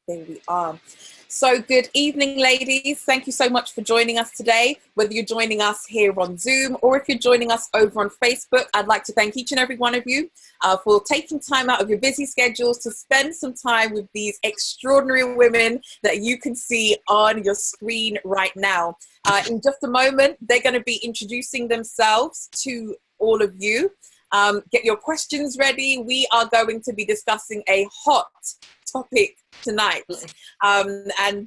There we are. So good evening, ladies. Thank you so much for joining us today. Whether you're joining us here on Zoom or if you're joining us over on Facebook, I'd like to thank each and every one of you for taking time out of your busy schedules to spend some time with these extraordinary women that you can see on your screen right now. In just a moment, they're going to be introducing themselves to all of you. Get your questions ready. We are going to be discussing a hot topic tonight. And I'm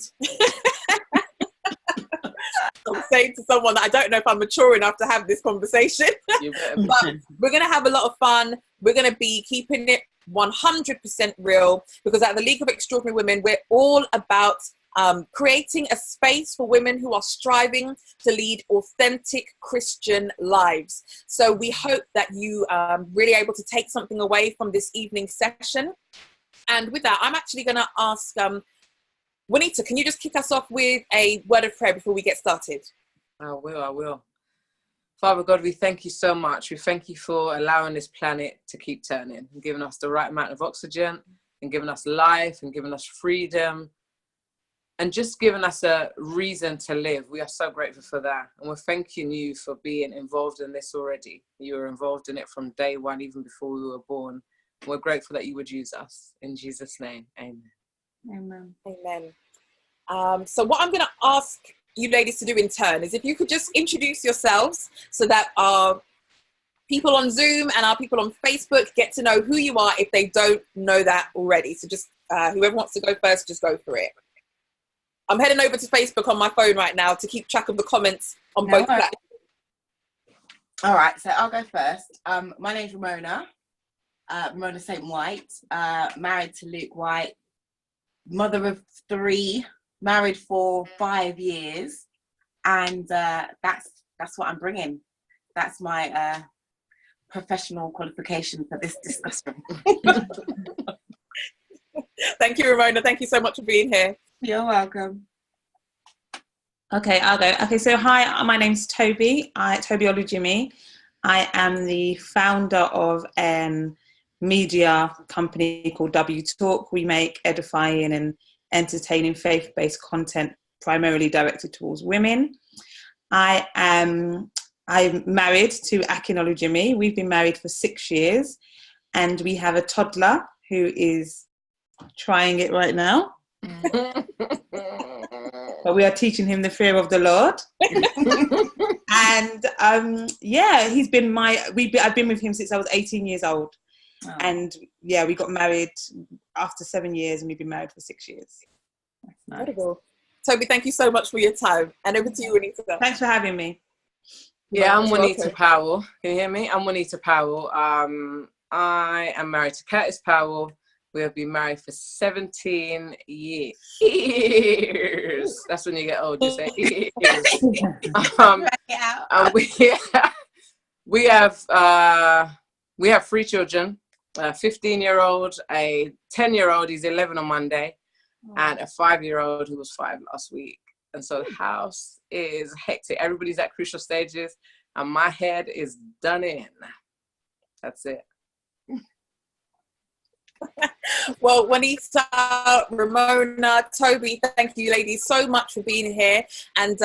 saying to someone that I don't know if I'm mature enough to have this conversation, but we're going to have a lot of fun. We're going to be keeping it 100% real, because at the League of Extraordinary Women, we're all about creating a space for women who are striving to lead authentic Christian lives. So we hope that you are really able to take something away from this evening session. And with that, I'm actually going to ask Juanita, can you just kick us off with a word of prayer before we get started? I will. Father God, we thank you so much. We thank you for allowing this planet to keep turning and giving us the right amount of oxygen and giving us life and giving us freedom and just giving us a reason to live. We are so grateful for that. And we're thanking you for being involved in this already. You were involved in it from day one, even before we were born. We're grateful that you would use us. In Jesus' name, amen. Amen. Amen. So what I'm going to ask you ladies to do in turn is if you could just introduce yourselves so that our people on Zoom and our people on Facebook get to know who you are if they don't know that already. So just whoever wants to go first, just go for it. I'm heading over to Facebook on my phone right now to keep track of the comments on both platforms. All right, so I'll go first. My name's Ramona. Ramona St. White, married to Luke White, mother of 3, married for 5 years, and that's what I'm bringing. That's my professional qualification for this discussion. Thank you, Ramona. Thank you so much for being here. You're welcome. Okay, I'll go. Okay, so hi, my name's Toby. Toby Olujimi. I am the founder of media company called W Talk. We make edifying and entertaining faith-based content primarily directed towards women. I'm married to Akin Olujimi. We've been married for 6 years and we have a toddler who is trying it right now. But we are teaching him the fear of the Lord. And he's been I've been with him since I was 18 years old. Oh. And yeah, we got married after 7 years and we've been married for 6 years. That's nice. Incredible. Toby, thank you so much for your time. And over to you, Juanita. Thanks for having me. Yeah, I'm Juanita Powell. Can you hear me? I'm Juanita Powell. I am married to Curtis Powell. We have been married for 17 years. That's when you get old, you say years. We have 3 children. A 15-year-old, a 10-year-old, he's 11 on Monday, and a 5-year-old who was 5 last week. And so the house is hectic. Everybody's at crucial stages, and my head is done in. That's it. Well, Juanita, Ramona, Toby, thank you ladies so much for being here. And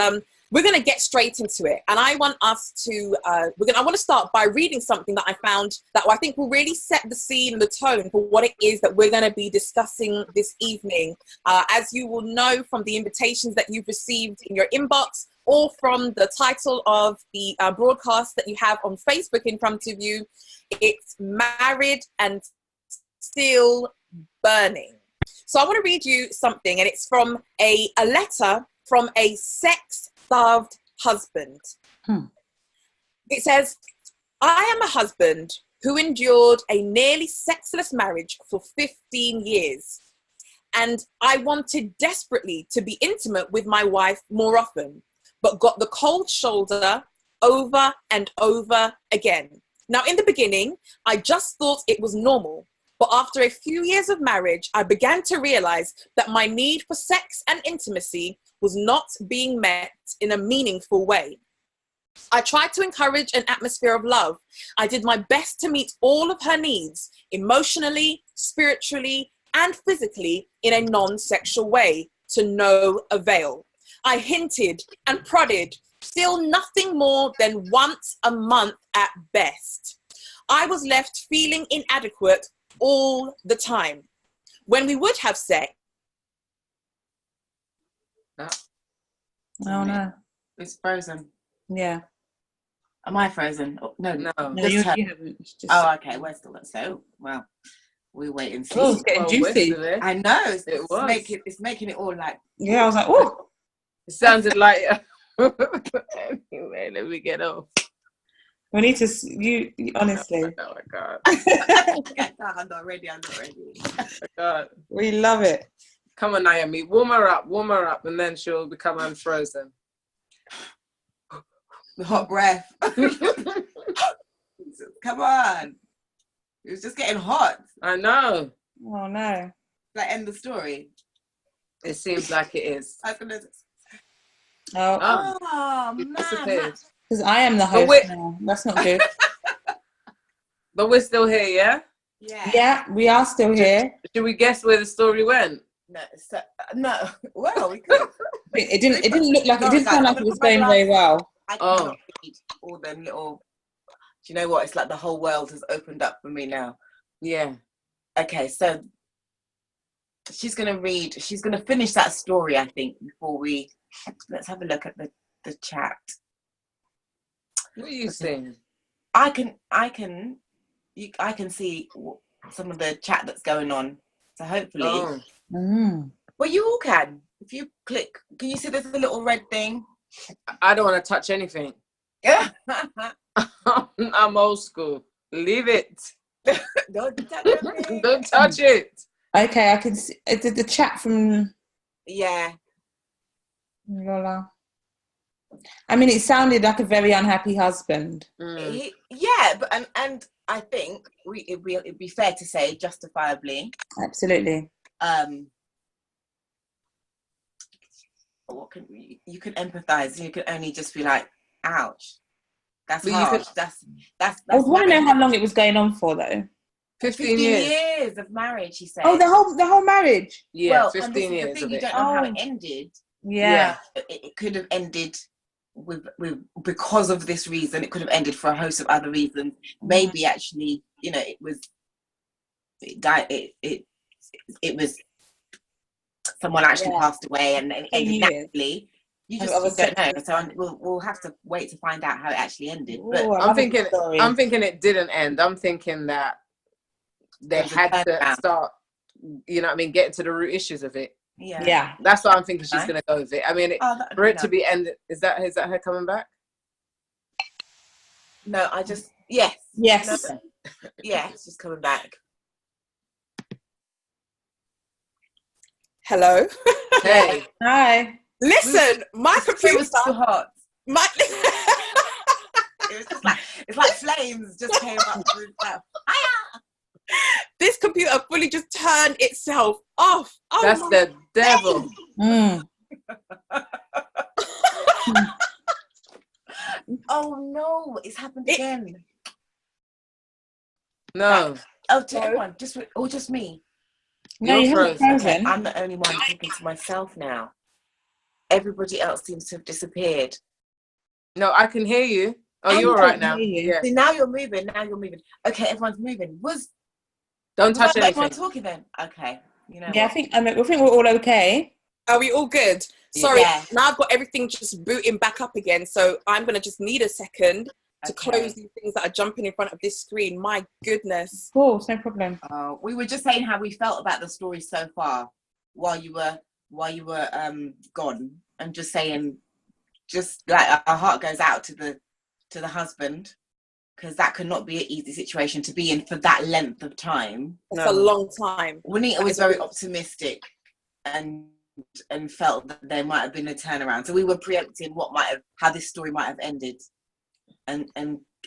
we're going to get straight into it. And I want us to, I want to start by reading something that I found that I think will really set the scene and the tone for what it is that we're going to be discussing this evening. As you will know from the invitations that you've received in your inbox or from the title of the broadcast that you have on Facebook in front of you, it's Married and Still Burning. So I want to read you something, and it's from a letter from a sex-starved husband. It says, I am a husband who endured a nearly sexless marriage for 15 years, and I wanted desperately to be intimate with my wife more often, but got the cold shoulder over and over again. Now, in the beginning, I just thought it was normal. But after a few years of marriage, I began to realize that my need for sex and intimacy was not being met in a meaningful way. I tried to encourage an atmosphere of love. I did my best to meet all of her needs, emotionally, spiritually, and physically in a non-sexual way, to no avail. I hinted and prodded, still nothing more than once a month at best. I was left feeling inadequate all the time. When we would have sex, Oh no. It's frozen. Yeah. Am I frozen? Oh, no. No. No, Just her. you haven't. It's just... Oh, okay. We're still so well. We wait and see. Oh, it's getting juicy. I know. It It's making it all like. Yeah, I was like, oh. It sounded like. Anyway, let me get off. We need to. You honestly. Oh my God. I'm not ready. Oh my God. We love it. Come on, Naomi. Warm her up, and then she'll become unfrozen. The hot breath. Come on. It was just getting hot. I know. Oh no. Like, end the story. It seems like it is. I was gonna. Oh, Oh It man. disappeared. because I am the host now. That's not good. But we're still here, yeah? Yeah. Yeah, we are still here. Should we guess where the story went? No. Well, we could. It didn't look like it didn't sound like it was going very well. I cannot read all them little. Do you know what? It's like the whole world has opened up for me now. Yeah. Okay, so she's gonna finish that story, I think, before we. Let's have a look at the chat. What are you saying? I can see some of the chat that's going on. So hopefully, well, you all can. If you click, can you see there's a little red thing? I don't want to touch anything. Yeah. I'm old school. Leave it. Don't touch it. Don't touch it. Okay, I can see the chat from Yeah. Lola. I mean, it sounded like a very unhappy husband. Yeah, but and I think it'd be fair to say justifiably. Absolutely. What you can empathize. You can only just be like, ouch. That's But harsh. That's I want to know how long it was going on for, though. 15 years. years of marriage, he said. Oh, the whole marriage. Yeah, well, 15 years. The thing, of you it. don't know how it ended. Yeah. It could have ended with because of this reason. It could have ended for a host of other reasons. Maybe actually, it was someone actually passed away and it ended naturally. You just don't know. So we'll have to wait to find out how it actually ended. But I'm thinking it didn't end. I'm thinking that they had to start, getting to the root issues of it. Yeah. That's why I'm thinking she's going to go with it. I mean, for it to be ended, is that her coming back? No, yes. No, yes, she's coming back. hello. Hey. Hi. Listen, my computer was too hot. It was just like it's like flames just came up through stuff. This computer fully just turned itself off. Oh, that's the devil. Oh no, it's happened again. No. To everyone, just me. No, you haven't frozen. I'm the only one talking to myself now. Everybody else seems to have disappeared. No, I can hear you. Oh, you're all right now. Yeah. See, now you're moving. Okay, everyone's moving. Don't touch anything. Everyone talking then. Okay. Yeah, I think we're all okay. Are we all good? Sorry, Yeah. now I've got everything just booting back up again. So I'm going to just need a second to close these things that are jumping in front of this screen. My goodness. Of course, no problem. We were just saying how we felt about the story so far while you were gone, and just saying, just like our heart goes out to the husband, because that could not be an easy situation to be in for that length of time. It's a long time. Juanita was very optimistic and felt that there might have been a turnaround. So we were preempting how this story might have ended. And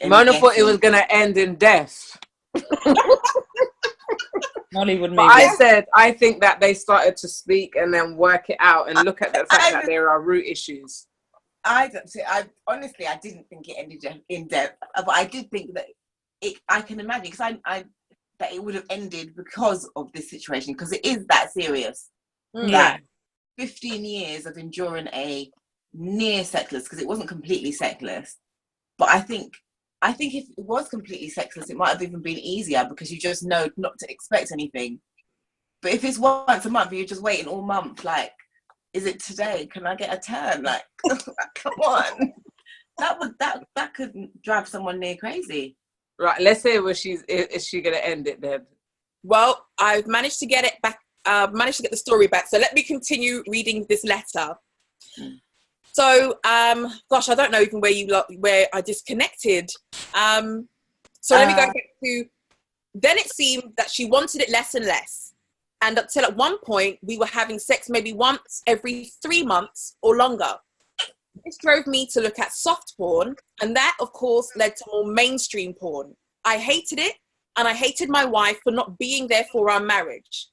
Mona thought it was going to end in death. Hollywood movie. I said, I think that they started to speak and then work it out and look at the fact that there are root issues. I honestly, I didn't think it ended in death, but I did think that I can imagine, because that it would have ended because of this situation, because it is that serious. Yeah. 15 years of enduring a near sexless, because it wasn't completely sexless, but I think if it was completely sexless, it might have even been easier because you just know not to expect anything. But if it's once a month, you're just waiting all month, like, is it today? Can I get a turn? Like, come on. That could drive someone near crazy. Right, let's say is she gonna end it then? Well, I've managed to get it back. Managed to get the story back. So let me continue reading this letter. So, gosh, I don't know even where I disconnected. So let me go back to. Then it seemed that she wanted it less and less, and until at one point we were having sex maybe once every 3 months or longer. This drove me to look at soft porn, and that, of course, led to more mainstream porn. I hated it, and I hated my wife for not being there for our marriage.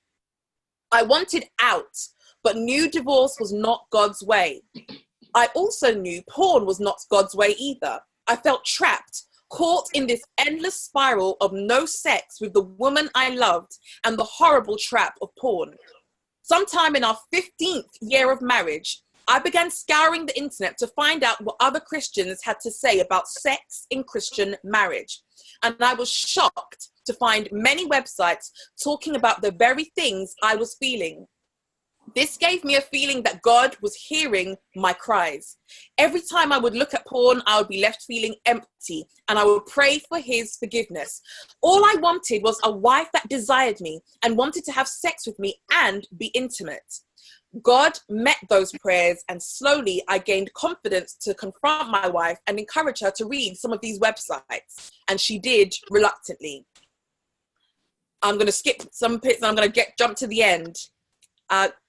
I wanted out, but knew divorce was not God's way. I also knew porn was not God's way either. I felt trapped, caught in this endless spiral of no sex with the woman I loved and the horrible trap of porn. Sometime in our 15th year of marriage, I began scouring the internet to find out what other Christians had to say about sex in Christian marriage. And I was shocked to find many websites talking about the very things I was feeling. This gave me a feeling that God was hearing my cries. Every time I would look at porn, I would be left feeling empty, and I would pray for his forgiveness. All I wanted was a wife that desired me and wanted to have sex with me and be intimate. God met those prayers, and slowly I gained confidence to confront my wife and encourage her to read some of these websites, and she did reluctantly. I'm going to skip some bits and I'm going to jump to the end.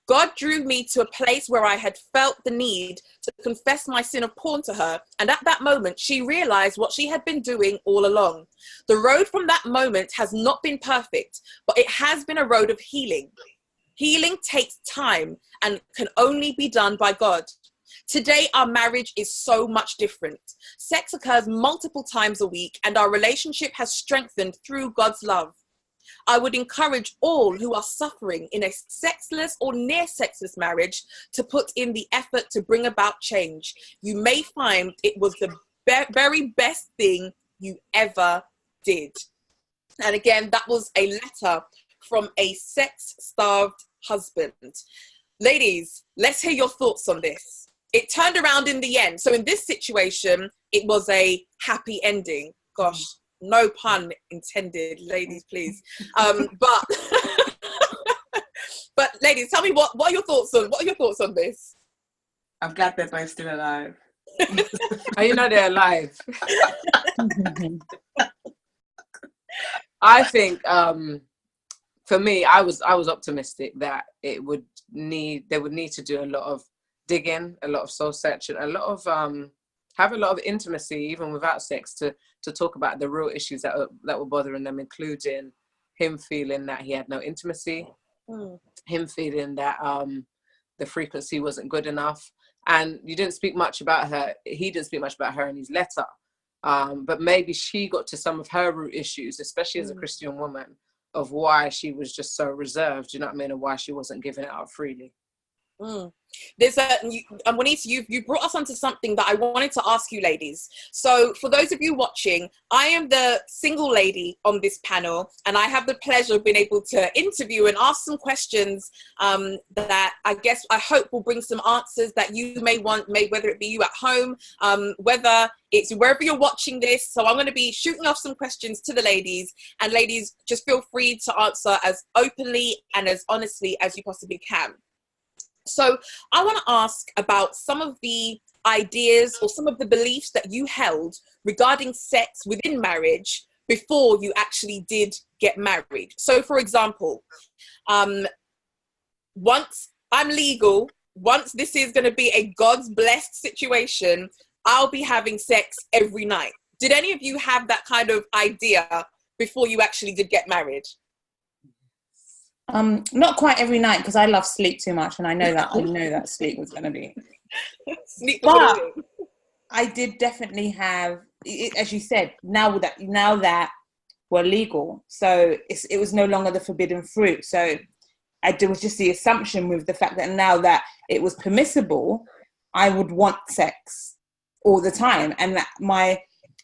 God drew me to a place where I had felt the need to confess my sin of porn to her, and at that moment she realized what she had been doing all along. The road from that moment has not been perfect, but it has been a road of healing. Healing takes time and can only be done by God. Today, our marriage is so much different. Sex occurs multiple times a week, and our relationship has strengthened through God's love. I would encourage all who are suffering in a sexless or near sexless marriage to put in the effort to bring about change. You may find it was the very best thing you ever did. And again, that was a letter from a sex-starved husband. Ladies, let's hear your thoughts on this. It turned around in the end. So in this situation, it was a happy ending. Gosh, no pun intended, ladies, please. But ladies, tell me what are your thoughts on this? I'm glad they're both still alive. Oh, you know they're alive. I think for me, I was optimistic that they would need to do a lot of digging, a lot of soul searching, a lot of have a lot of intimacy even without sex to talk about the real issues that were bothering them, including him feeling that he had no intimacy, him feeling that the frequency wasn't good enough. And he didn't speak much about her in his letter. But maybe she got to some of her root issues, especially as a Christian woman, of why she was just so reserved, you know what I mean, and why she wasn't giving it out freely. There's Juanita, you brought us onto something that I wanted to ask you, ladies. So for those of you watching, I am the single lady on this panel, and I have the pleasure of being able to interview and ask some questions that I hope will bring some answers that you may want, whether it be you at home, whether it's wherever you're watching this. So I'm going to be shooting off some questions to the ladies, and ladies, just feel free to answer as openly and as honestly as you possibly can. So I want to ask about some of the ideas or some of the beliefs that you held regarding sex within marriage before you actually did get married. So for example, once I'm legal, once this is going to be a God's blessed situation, I'll be having sex every night. Did any of you have that kind of idea before you actually did get married? Not quite every night, because I love sleep too much, and I know that sleep was going to be. But I did definitely have, as you said, now that were legal. So it was no longer the forbidden fruit. So there was just the assumption with the fact that now that it was permissible, I would want sex all the time, and that my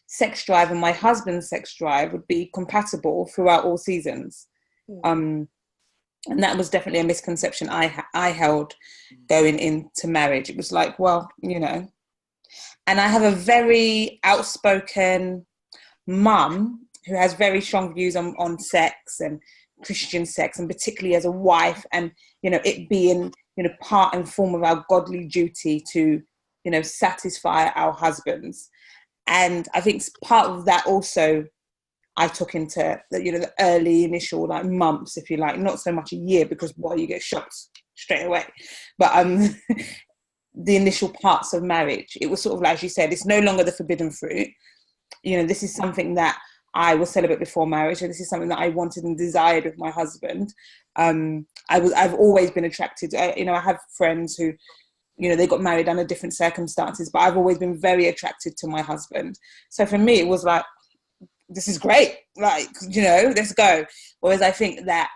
sex drive and my husband's sex drive would be compatible throughout all seasons. And that was definitely a misconception I held going into marriage. It was like, well, you know, and I have a very outspoken mum who has very strong views on sex and Christian sex, and particularly as a wife, and, you know, it being, you know, part and form of our godly duty to, you know, satisfy our husbands. And I think part of that also I took into the, you know, the early initial like months, if you like, not so much a year, because well, you get shocked straight away, but the initial parts of marriage, it was sort of like, as you said, it's no longer the forbidden fruit. You know, this is something that I was celibate before marriage, and this is something that I wanted and desired with my husband. I've always been attracted. You know, I have friends who, you know, they got married under different circumstances, but I've always been very attracted to my husband. So for me, it was like, this is great, like, you know, let's go. Whereas I think that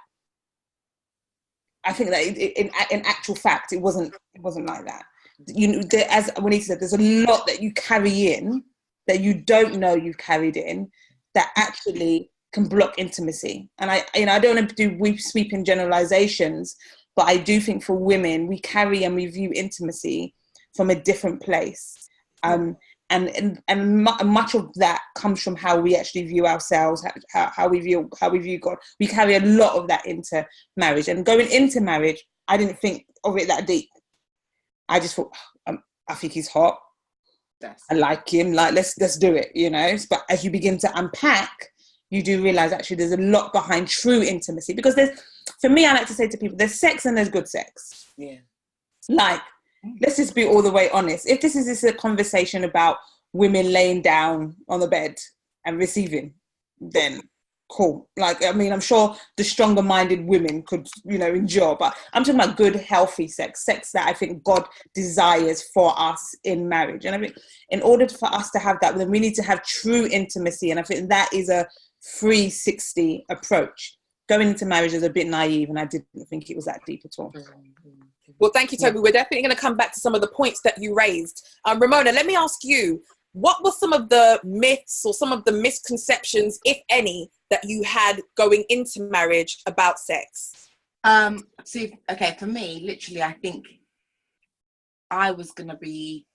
in actual fact, it wasn't like that. You know, as Juanita said, there's a lot that you carry in that you don't know you've carried in that actually can block intimacy. And I don't want to do sweeping generalizations, but I do think for women, we carry and we view intimacy from a different place. And much of that comes from how we actually view ourselves, how we view God. We carry a lot of that into marriage. And going into marriage, I didn't think of it that deep. I just thought, I think he's hot. Yes. I like him. Like, let's do it, you know. But as you begin to unpack, you do realize actually there's a lot behind true intimacy. Because for me, I like to say to people, there's sex and there's good sex. Yeah. Like, let's just be all the way honest. If this is a conversation about women laying down on the bed and receiving, then cool. Like, I mean, I'm sure the stronger minded women could, you know, endure, but I'm talking about good, healthy sex that I think God desires for us in marriage. And I mean, in order for us to have that, then we need to have true intimacy. And I think that is a 360 approach. Going into marriage is a bit naive, and I didn't think it was that deep at all. Well, thank you, Toby. We're definitely going to come back to some of the points that you raised. Ramona, let me ask you, what were some of the myths or some of the misconceptions, if any, that you had going into marriage about sex? Okay, for me, literally, I think I was going to be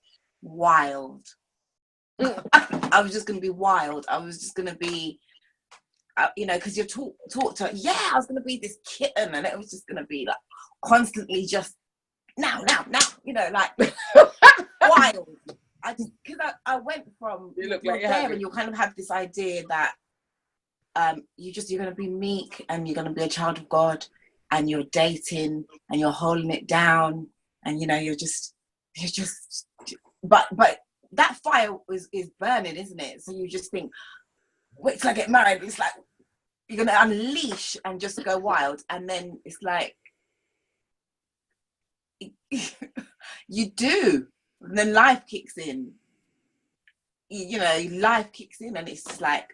wild. I was just going to be wild. I was just going to be, you know, because you're taught to, I was going to be this kitten, and it was just going to be like constantly just now, you know, like wild. I went from, you're there and you kind of have this idea that you're going to be meek, and you're going to be a child of God, and you're dating and you're holding it down, and you know you're just but that fire is burning, isn't it? So you just think, wait till I get married. It's like you're going to unleash and just go wild, and then it's like you do, and then life kicks in. You know, life kicks in, and it's just like,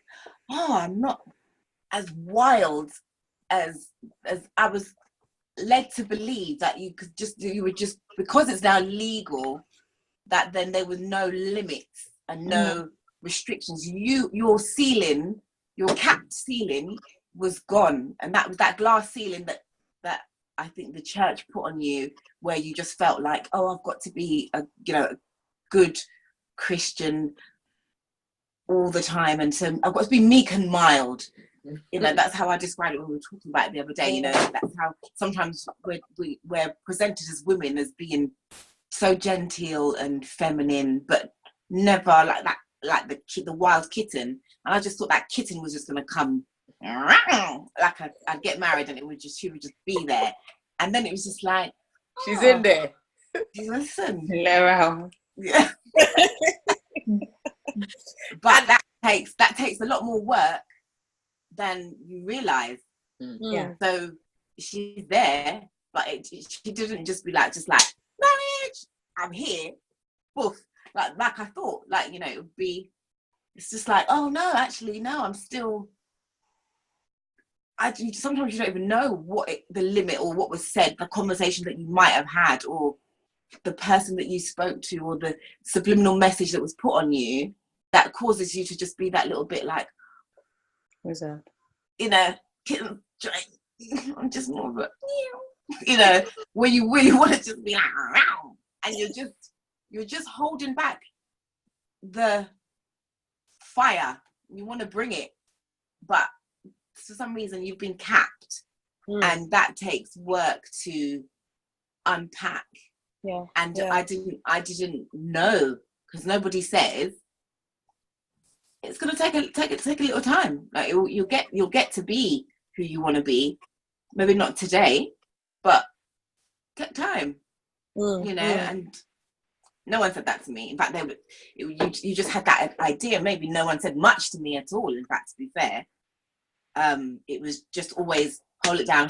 oh, I'm not as wild as I was led to believe that you would just because it's now legal, that then there was no limits and no restrictions. Your ceiling, your capped ceiling was gone, and that was that glass ceiling that I think the church put on you, where you just felt like, oh, I've got to be a good Christian all the time, and so I've got to be meek and mild. You know, that's how I described it when we were talking about it the other day. You know, that's how sometimes we're presented as women as being so genteel and feminine, but never like that, like the wild kitten. And I just thought that kitten was just going to come, like I'd get married, and she would just be there. And then it was just like, she's in there. Listen, yeah. But that takes a lot more work than you realise. Yeah. So she's there, but she didn't just be like marriage, I'm here, poof, like I thought, like, you know, it would be. It's just like, oh no, actually no, I'm still sometimes you don't even know the limit or what was said, the conversation that you might have had, or the person that you spoke to, or the subliminal message that was put on you that causes you to just be that little bit like, Who's that? you know, I'm just more of a, you know, where you really want to just be like, and you're just holding back the fire. You want to bring it, but for some reason you've been capped, and that takes work to unpack. Yeah. And I didn't know, because nobody says it's gonna take a little time. Like you'll get to be who you want to be. Maybe not today, but take time. You know, and no one said that to me. In fact, you just had that idea. Maybe no one said much to me at all. In fact, to be fair, it was just always hold it down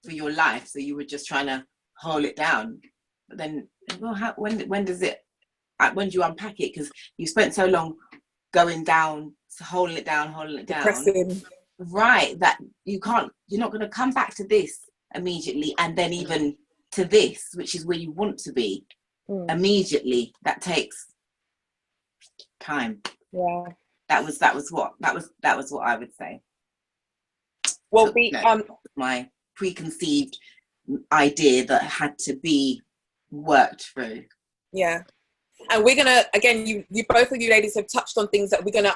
for your life. So you were just trying to hold it down. But then, well, when do you unpack it? Because you spent so long going down, holding it down, Depressing. right? That you're not going to come back to this immediately, and then even to this, which is where you want to be immediately. That takes time. Yeah. That was what I would say. Well, my preconceived idea that had to be worked through. Yeah. And we're gonna, again, you both of you ladies have touched on things that we're gonna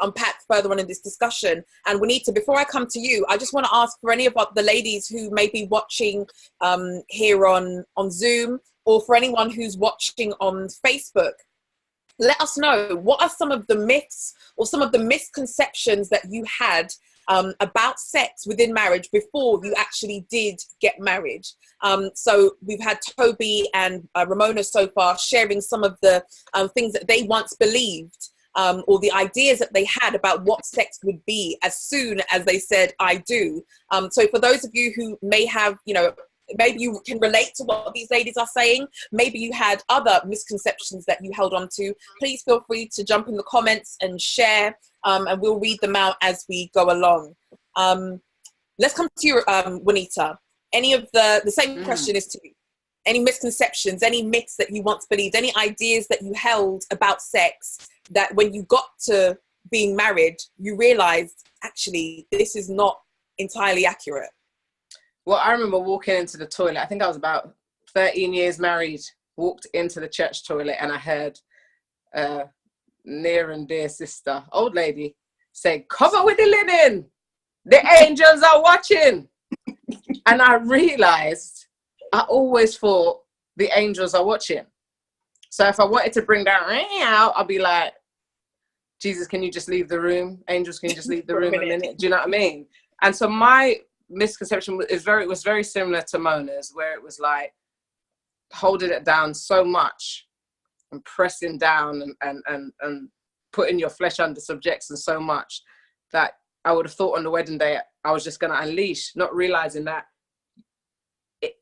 unpack further on in this discussion. And Juanita, before I come to you, I just want to ask for any of the ladies who may be watching here on Zoom, or for anyone who's watching on Facebook, let us know, what are some of the myths or some of the misconceptions that you had about sex within marriage before you actually did get married? So we've had Toby and Ramona so far sharing some of the things that they once believed, or the ideas that they had about what sex would be as soon as they said, I do. So for those of you who may have, maybe you can relate to what these ladies are saying, maybe you had other misconceptions that you held on to, please feel free to jump in the comments and share, and we'll read them out as we go along. Let's come to you, Juanita. Any of the same question is to you. Any misconceptions, any myths that you once believed, any ideas that you held about sex that when you got to being married, you realized, actually, this is not entirely accurate? Well, I remember walking into the toilet. I think I was about 13 years married, walked into the church toilet, and I heard a near and dear sister, old lady, say, cover with the linen. The angels are watching. And I realized, I always thought the angels are watching. So if I wanted to bring that out, I'll be like, Jesus, can you just leave the room? Angels, can you just leave the room a minute? Do you know what I mean? And so my misconception was very similar to Mona's, where it was like holding it down so much and pressing down and putting your flesh under subjection so much that I would have thought on the wedding day I was just going to unleash, not realizing that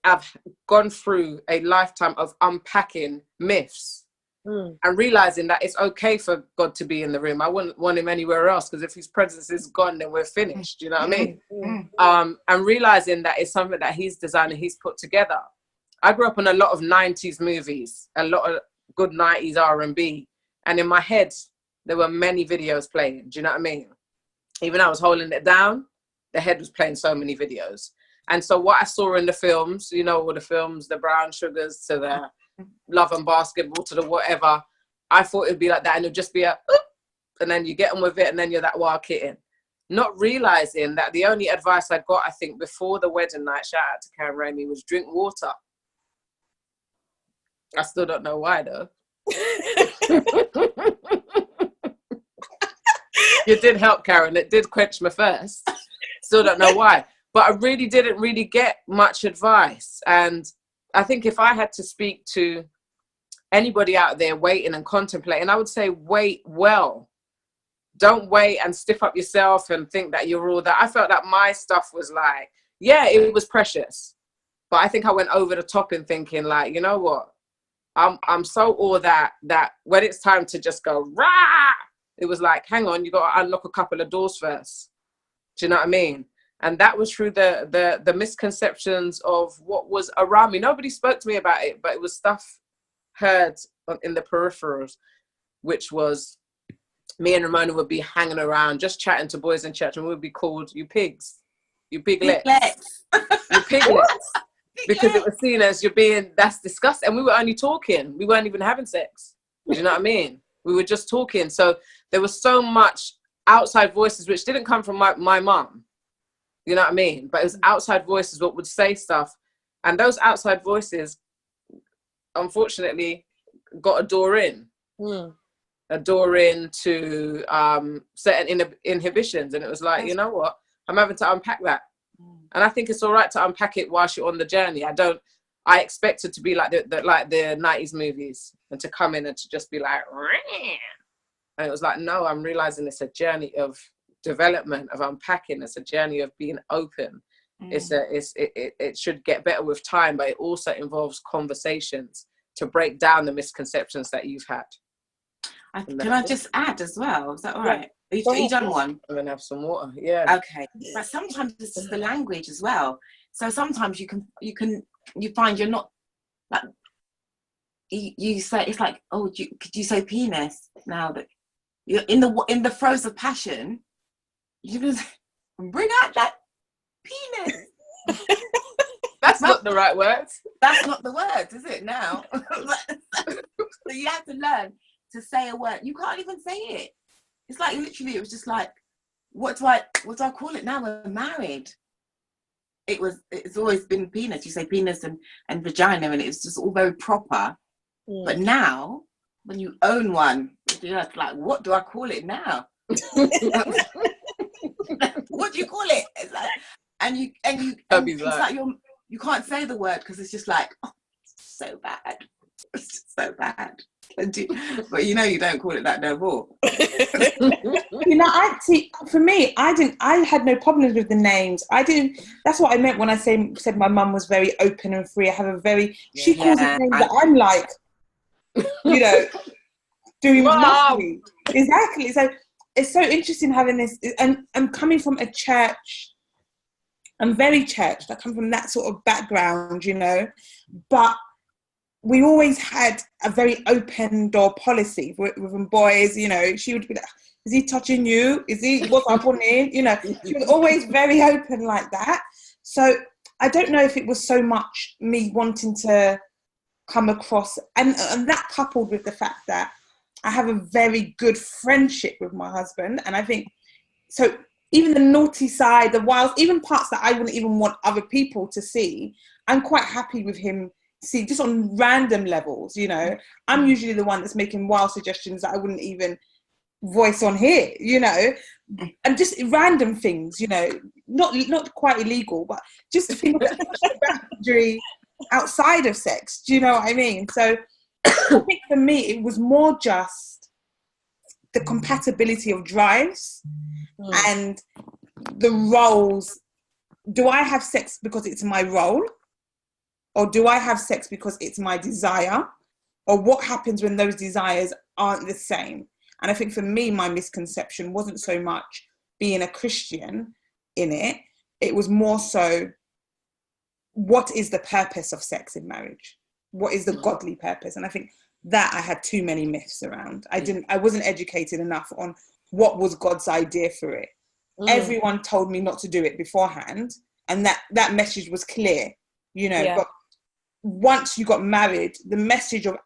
I've gone through a lifetime of unpacking myths and realizing that it's okay for God to be in the room. I wouldn't want him anywhere else, because if his presence is gone, then we're finished. You know what I mean? And realizing that it's something that he's designed and he's put together. I grew up on a lot of 90s movies, a lot of good 90s R&B. And in my head, there were many videos playing. Do you know what I mean? Even I was holding it down, the head was playing so many videos. And so what I saw in the films, all the films, the Brown Sugars to the Love and Basketball to the whatever, I thought it'd be like that, and it'd just be a oop, and then you get on with it, and then you're that wild kitten. Not realizing that the only advice I got, I think, before the wedding night, shout out to Karen Ramey, was drink water. I still don't know why though. You did help, Karen. It did quench my thirst. Still don't know why. But I really didn't really get much advice. And I think if I had to speak to anybody out there waiting and contemplating, I would say wait well. Don't wait and stiff up yourself and think that you're all that. I felt that my stuff was like, yeah, it was precious. But I think I went over the top in thinking like, you know what? I'm so all that when it's time to just go, rah, it was like, hang on, you got to unlock a couple of doors first. Do you know what I mean? And that was through the misconceptions of what was around me. Nobody spoke to me about it, but it was stuff heard in the peripherals, which was me and Ramona would be hanging around, just chatting to boys in church, and we would be called, you pigs, you piglets, you piglets. Because it was seen as that's disgusting. And we were only talking. We weren't even having sex. Do you know what I mean? We were just talking. So there was so much outside voices, which didn't come from my mum. You know what I mean? But it was outside voices what would say stuff. And those outside voices, unfortunately, got a door in. A door in to certain inhibitions. And it was like, you know what? I'm having to unpack that. And I think it's all right to unpack it whilst you're on the journey. I expect it to be like the 90s movies and to come in and to just be like, Rah! And it was like, no, I'm realizing it's a journey of development, of unpacking. It's a journey of being open. It should get better with time, but it also involves conversations to break down the misconceptions that you've had. Can I just add as well? Is that all right? Are you done one? I'm gonna have some water. Yeah. Okay. But sometimes it's just the language as well. So sometimes you find you're not like you say, it's like, oh, could you say penis now that you're in the throes of passion? You just bring out that penis. That's not the right words. That's not the words, is it now? So you have to learn to say a word. You can't even say it. It's like literally, it was just like, what do I call it now? We're married. It's always been penis. You say penis and vagina, and it's just all very proper. But now, when you own one, you're just like, what do I call it now? What do you call it? It's like, it's like you can't say the word because it's just like, oh, it's so bad. It's just so bad. But you don't call it that no more. For me, I had no problems with the names. That's what I meant when I said my mum was very open and free. I have she calls it names that I'm like, doing nothing. Exactly. So it's so interesting having this, and I'm coming from a church. I'm very churched. I come from that sort of background, but we always had a very open door policy with boys. She would be like, is he touching you? What's happening? She was always very open like that. So I don't know if it was so much me wanting to come across, and that coupled with the fact that I have a very good friendship with my husband. And I think, so even the naughty side, the wild, even parts that I wouldn't even want other people to see, I'm quite happy with him. See, just on random levels, I'm usually the one that's making wild suggestions that I wouldn't even voice on here, and just random things, not quite illegal, but just things boundary outside of sex. Do you know what I mean? So I think for me, it was more just the compatibility of drives and the roles. Do I have sex because it's my role? Or do I have sex because it's my desire? Or what happens when those desires aren't the same? And I think for me, my misconception wasn't so much being a Christian in it. It was more so, what is the purpose of sex in marriage? What is the godly purpose? And I think that I had too many myths around. I wasn't educated enough on what was God's idea for it. Everyone told me not to do it beforehand. And that message was clear, but once you got married, the message of,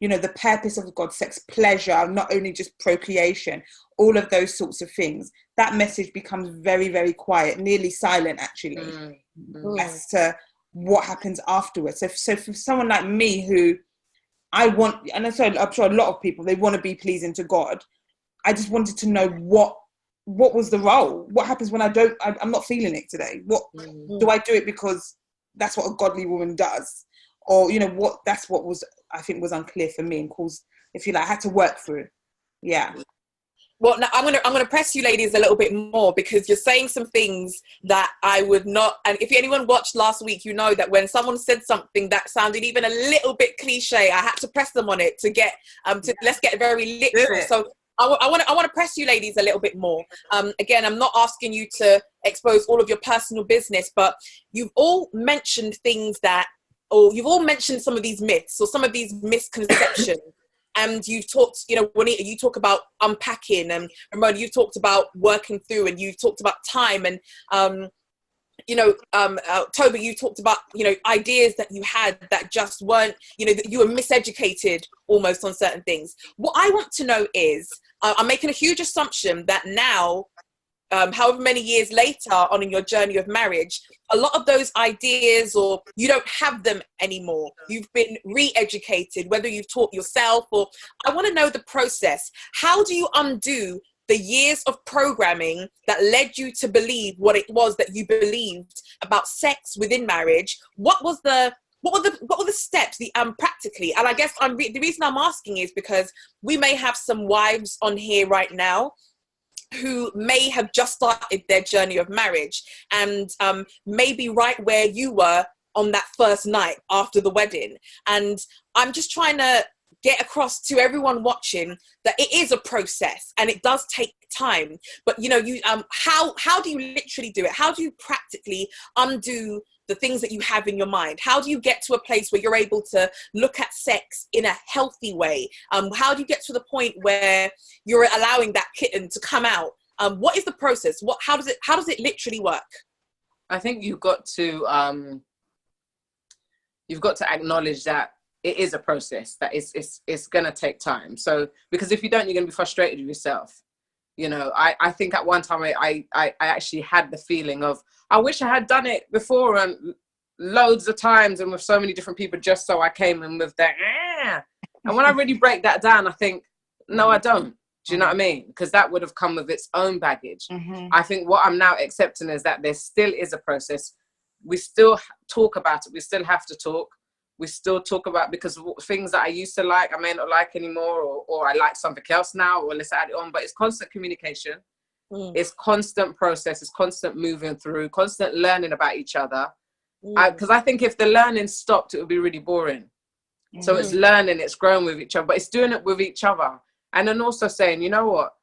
the purpose of God, sex, pleasure, not only just procreation, all of those sorts of things, that message becomes very, very quiet, nearly silent, actually, as to what happens afterwards. So for someone like me who and I'm sure a lot of people, they want to be pleasing to God, I just wanted to know what was the role? What happens when I'm not feeling it today? What do I do it because that's what a godly woman does? Or, that's what I think was unclear for me and caused, if you like, I had to work through. Yeah. Well, now I'm gonna press you ladies a little bit more, because you're saying some things that I would not. And if anyone watched last week, that when someone said something that sounded even a little bit cliche, I had to press them on it to get let's get very literal. So I want to press you ladies a little bit more. Again, I'm not asking you to expose all of your personal business, but you've all mentioned things that, or you've all mentioned some of these myths or some of these misconceptions. And you've talked, you know, Juanita, you talk about unpacking, and Ramona, you've talked about working through, and you've talked about time, and you know, Toby, you talked about, you know, ideas that you had that just weren't, you know, that you were miseducated almost on certain things. What I want to know is, I'm making a huge assumption that now, however many years later on in your journey of marriage, a lot of those ideas, or you don't have them anymore. You've been re-educated, whether you've taught yourself, or I want to know the process. How do you undo the years of programming that led you to believe what it was that you believed about sex within marriage? What were the steps, practically? And I guess the reason I'm asking is because we may have some wives on here right now who may have just started their journey of marriage, and maybe right where you were on that first night after the wedding. And I'm just trying to get across to everyone watching that it is a process and it does take time. But you know, how do you literally do it? How do you practically undo the things that you have in your mind? How do you get to a place where you're able to look at sex in a healthy way? How do you get to the point where you're allowing that kitten to come out? What is the process? How does it literally work? I think you've got to acknowledge that it is a process, that it's going to take time. So, because if you don't, you're going to be frustrated with yourself. You know, I think at one time I actually had the feeling of, I wish I had done it before, and loads of times, and with so many different people, just so I came in with that. And when I really break that down, I think, no, I don't. Do you know what I mean? Because that would have come with its own baggage. Mm-hmm. I think what I'm now accepting is that there still is a process. We still talk about it. We still have to talk. We still talk about, because things that I used to like, I may not like anymore, or I like something else now, or let's add it on. But it's constant communication. It's constant process. It's constant moving through, constant learning about each other. Because I think if the learning stopped, it would be really boring. So it's learning, it's growing with each other, but it's doing it with each other. And then also saying, you know what,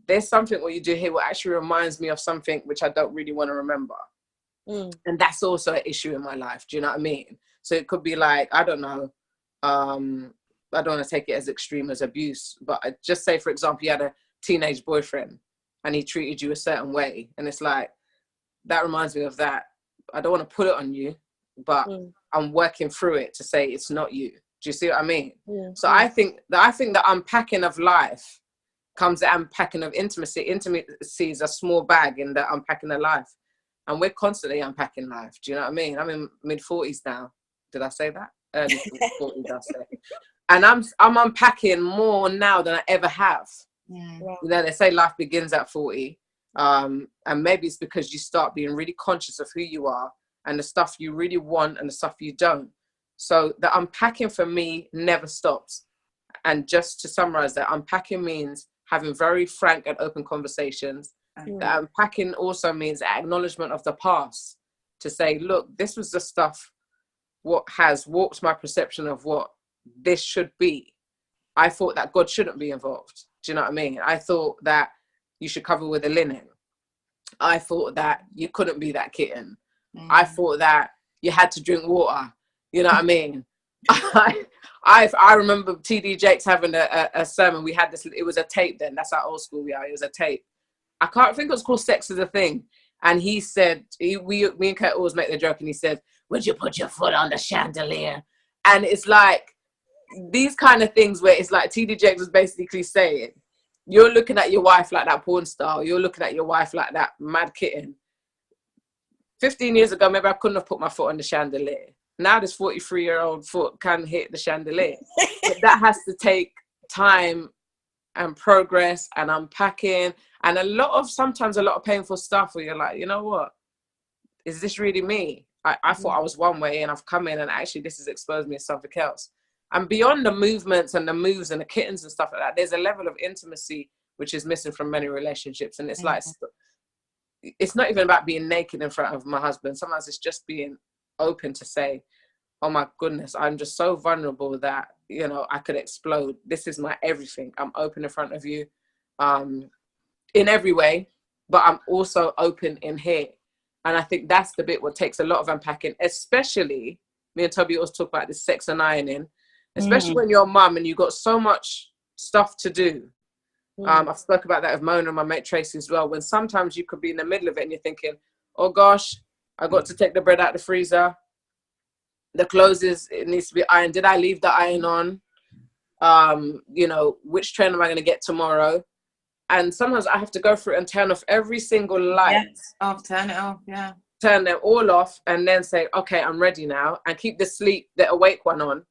there's something what you do here what actually reminds me of something which I don't really want to remember. And that's also an issue in my life. Do you know what I mean? So it could be like, I don't know, I don't want to take it as extreme as abuse, but I just say, for example, you had a teenage boyfriend and he treated you a certain way. And it's like, that reminds me of that. I don't want to put it on you, but I'm working through it to say it's not you. Do you see what I mean? So I think the unpacking of life comes the unpacking of intimacy. Intimacy is a small bag in the unpacking of life. And we're constantly unpacking life. Do you know what I mean? I'm in mid-40s now. Did I say that? Early 40s, I say. And I'm unpacking more now than I ever have. Yeah. You know, they say life begins at 40. And maybe it's because you start being really conscious of who you are and the stuff you really want and the stuff you don't. So the unpacking for me never stops. And just to summarize that, unpacking means having very frank and open conversations. The unpacking also means acknowledgement of the past, to say, look, this was the stuff what has warped my perception of what this should be. I thought that God shouldn't be involved. Do you know what I mean? I thought that you should cover with a linen. I thought that you couldn't be that kitten. I thought that you had to drink water. You know what I mean? I remember TD Jakes having a sermon. We had this, it was a tape then. That's how old school we are. It was a tape. I can't think it was called Sex is a Thing. And he said, me and Kurt always make the joke, and he said, would you put your foot on the chandelier? And it's like, these kind of things where it's like TD Jakes was basically saying, you're looking at your wife like that porn star. You're looking at your wife like that mad kitten. 15 years ago, maybe I couldn't have put my foot on the chandelier. Now this 43-year-old foot can hit the chandelier. But that has to take time and progress and unpacking, and sometimes a lot of painful stuff where you're like, you know what? Is this really me? I thought I was one way, and I've come in and actually this has exposed me as something else. And beyond the movements and the moves and the kittens and stuff like that, there's a level of intimacy which is missing from many relationships. And it's like, it's not even about being naked in front of my husband. Sometimes it's just being open to say, oh my goodness, I'm just so vulnerable that, you know, I could explode. This is my everything. I'm open in front of you. in every way, but I'm also open in here. And I think that's the bit what takes a lot of unpacking, especially, me and Toby always talk about this sex and ironing, especially when you're a mum and you've got so much stuff to do. I've spoke about that with Mona and my mate Tracy as well, when sometimes you could be in the middle of it and you're thinking, oh gosh, I got to take the bread out of the freezer. The clothes it needs to be ironed. Did I leave the iron on? You know, which train am I going to get tomorrow? And sometimes I have to go through and turn off every single light. Yes. Oh, turn it off, yeah. Turn them all off and then say, okay, I'm ready now. And keep the awake one on.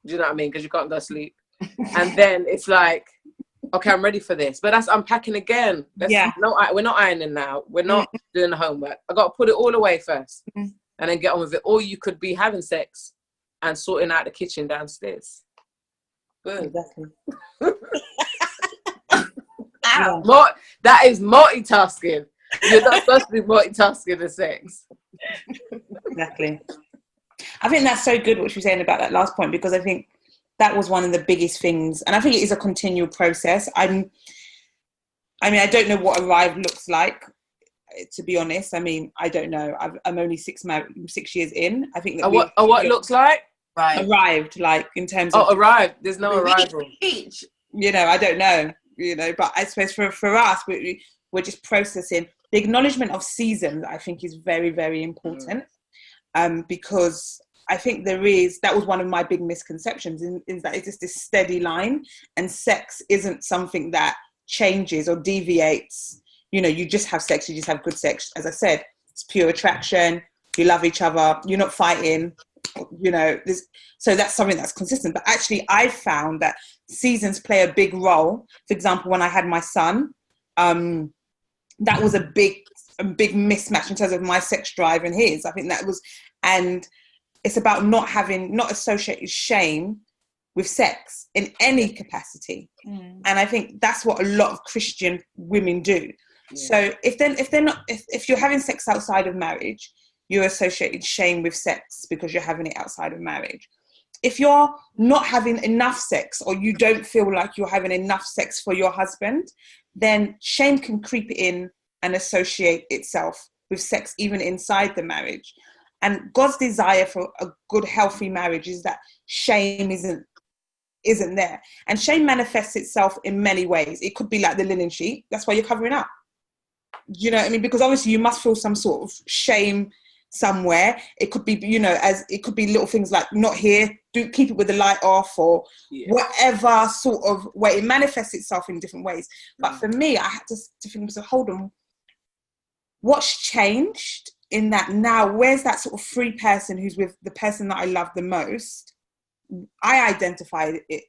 Do you know what I mean? Because you can't go sleep. And then it's like, okay, I'm ready for this. But that's unpacking again. No, we're not ironing now. We're not doing the homework. I got to put it all away first and then get on with it. Or you could be having sex and sorting out the kitchen downstairs. Boom. Exactly. That is multitasking. You're not supposed to be multitasking in sex. Exactly. I think that's so good what you're saying about that last point, because I think that was one of the biggest things, and I think it is a continual process. I mean, I don't know what arrive looks like, to be honest. I mean, I don't know. I'm only 6 years in. I think that what looks like arrived, like in terms of arrived. There's no arrival. You know, I don't know. You know, but I suppose for us, we're just processing. The acknowledgement of seasons, I think, is very, very important, because I think that was one of my big misconceptions, is that it's just this steady line, and sex isn't something that changes or deviates. You know, you just have sex, you just have good sex. As I said, it's pure attraction. You love each other. You're not fighting. You know, so that's something that's consistent. But actually, I found that seasons play a big role. For example, when I had my son, that was a big mismatch in terms of my sex drive and his. I think that was, and it's about not associating shame with sex in any capacity. And I think that's what a lot of Christian women do. So if you're having sex outside of marriage, you're associating shame with sex because you're having it outside of marriage. If you're not having enough sex, or you don't feel like you're having enough sex for your husband, then shame can creep in and associate itself with sex even inside the marriage. And God's desire for a good, healthy marriage is that shame isn't there. And shame manifests itself in many ways. It could be like the linen sheet. That's why you're covering up. You know what I mean? Because obviously you must feel some sort of shame somewhere. It could be, you know, it could be little things like not here, keep it with the light off, or whatever sort of way. It manifests itself in different ways. But for me, I had to think, so hold on, what's changed in that now? Where's that sort of free person who's with the person that I love the most? I identified it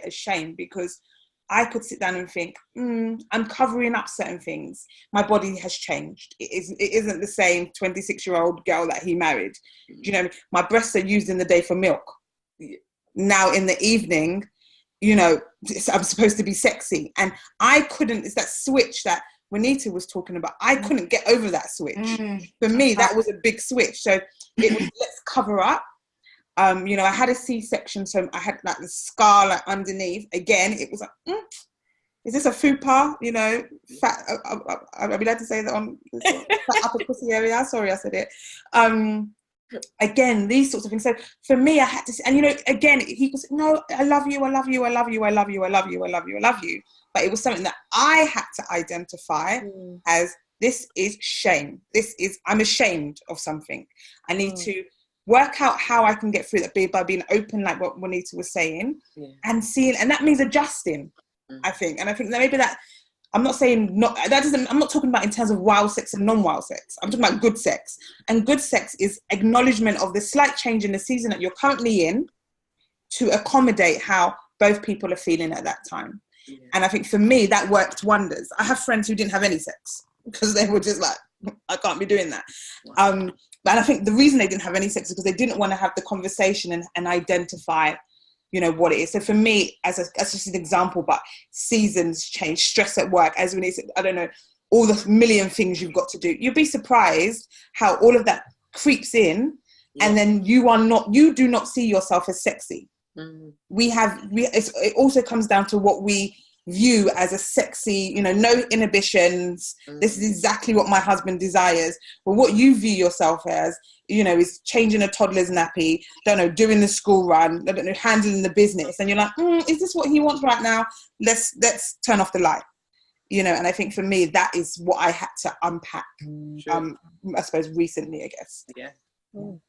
as shame, because I could sit down and think, I'm covering up certain things. My body has changed. It isn't the same 26-year-old girl that he married. Do you know, my breasts are used in the day for milk. Now in the evening, you know, I'm supposed to be sexy. And I couldn't, it's that switch that Juanita was talking about. I couldn't get over that switch. For me, that was a big switch. So it was, let's cover up. You know, I had a C-section, so I had like the scar like underneath. Again, it was like, is this a fupa? You know, fat. I'll be allowed to say that on that upper pussy area. Sorry, I said it. Again, these sorts of things. So for me, I had to, and you know, again, he was, no, I love you, I love you, I love you, I love you, I love you, I love you, I love you. But it was something that I had to identify as, this is shame. I'm ashamed of something. I need to work out how I can get through that by being open, like what Juanita was saying, and seeing, and that means adjusting, I think. And I think that maybe that, I'm not saying I'm not talking about in terms of wild sex and non-wild sex. I'm talking about good sex. And good sex is acknowledgement of the slight change in the season that you're currently in to accommodate how both people are feeling at that time. And I think for me, that worked wonders. I have friends who didn't have any sex because they were just like, I can't be doing that. But I think the reason they didn't have any sex is because they didn't want to have the conversation and identify, you know, what it is. So for me, as just an example, but seasons change, stress at work, as when it's, I don't know, all the million things you've got to do. You'd be surprised how all of that creeps in, and then you do not see yourself as sexy. It also comes down to what we view as a sexy, you know, no inhibitions. This is exactly what my husband desires. But what you view yourself as, you know, is changing a toddler's nappy, don't know, doing the school run, I don't know, handling the business. And you're like, is this what he wants right now? Let's turn off the light. You know, and I think for me, that is what I had to unpack, I suppose, recently, I guess. Yeah. And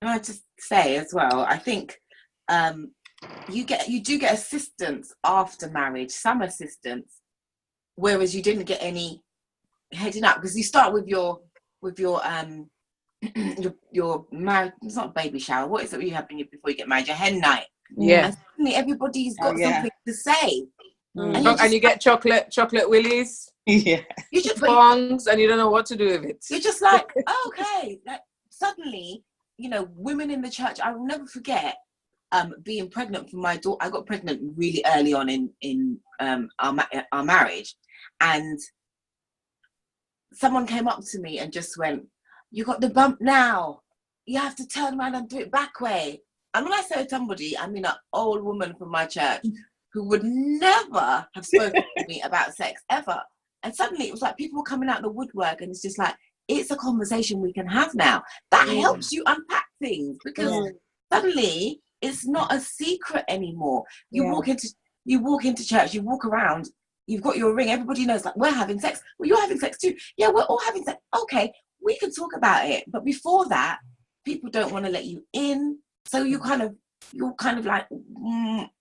I just say as well, I think you do get assistance after marriage, some assistance, whereas you didn't get any heading up, because you start with your your marriage. It's not baby shower. What is it you have before you get married? Your hen night. Yeah. And suddenly everybody's got something to say. And you get chocolate willies. Yeah. You just bongs, and you don't know what to do with it. You're just like, okay. Like, suddenly, you know, women in the church. I will never forget being pregnant for my daughter. I got pregnant really early on in our marriage, and someone came up to me and just went, "You got the bump now. You have to turn around and do it back way." And when I say somebody, I mean an old woman from my church who would never have spoken to me about sex ever. And suddenly it was like people were coming out of the woodwork, and it's just like, it's a conversation we can have now. That helps you unpack things, because suddenly it's not a secret anymore. You walk into church, you walk around, you've got your ring, everybody knows, like, we're having sex. Well, you're having sex too. Yeah, we're all having sex. Okay, we can talk about it. But before that, people don't want to let you in. So you're kind of like,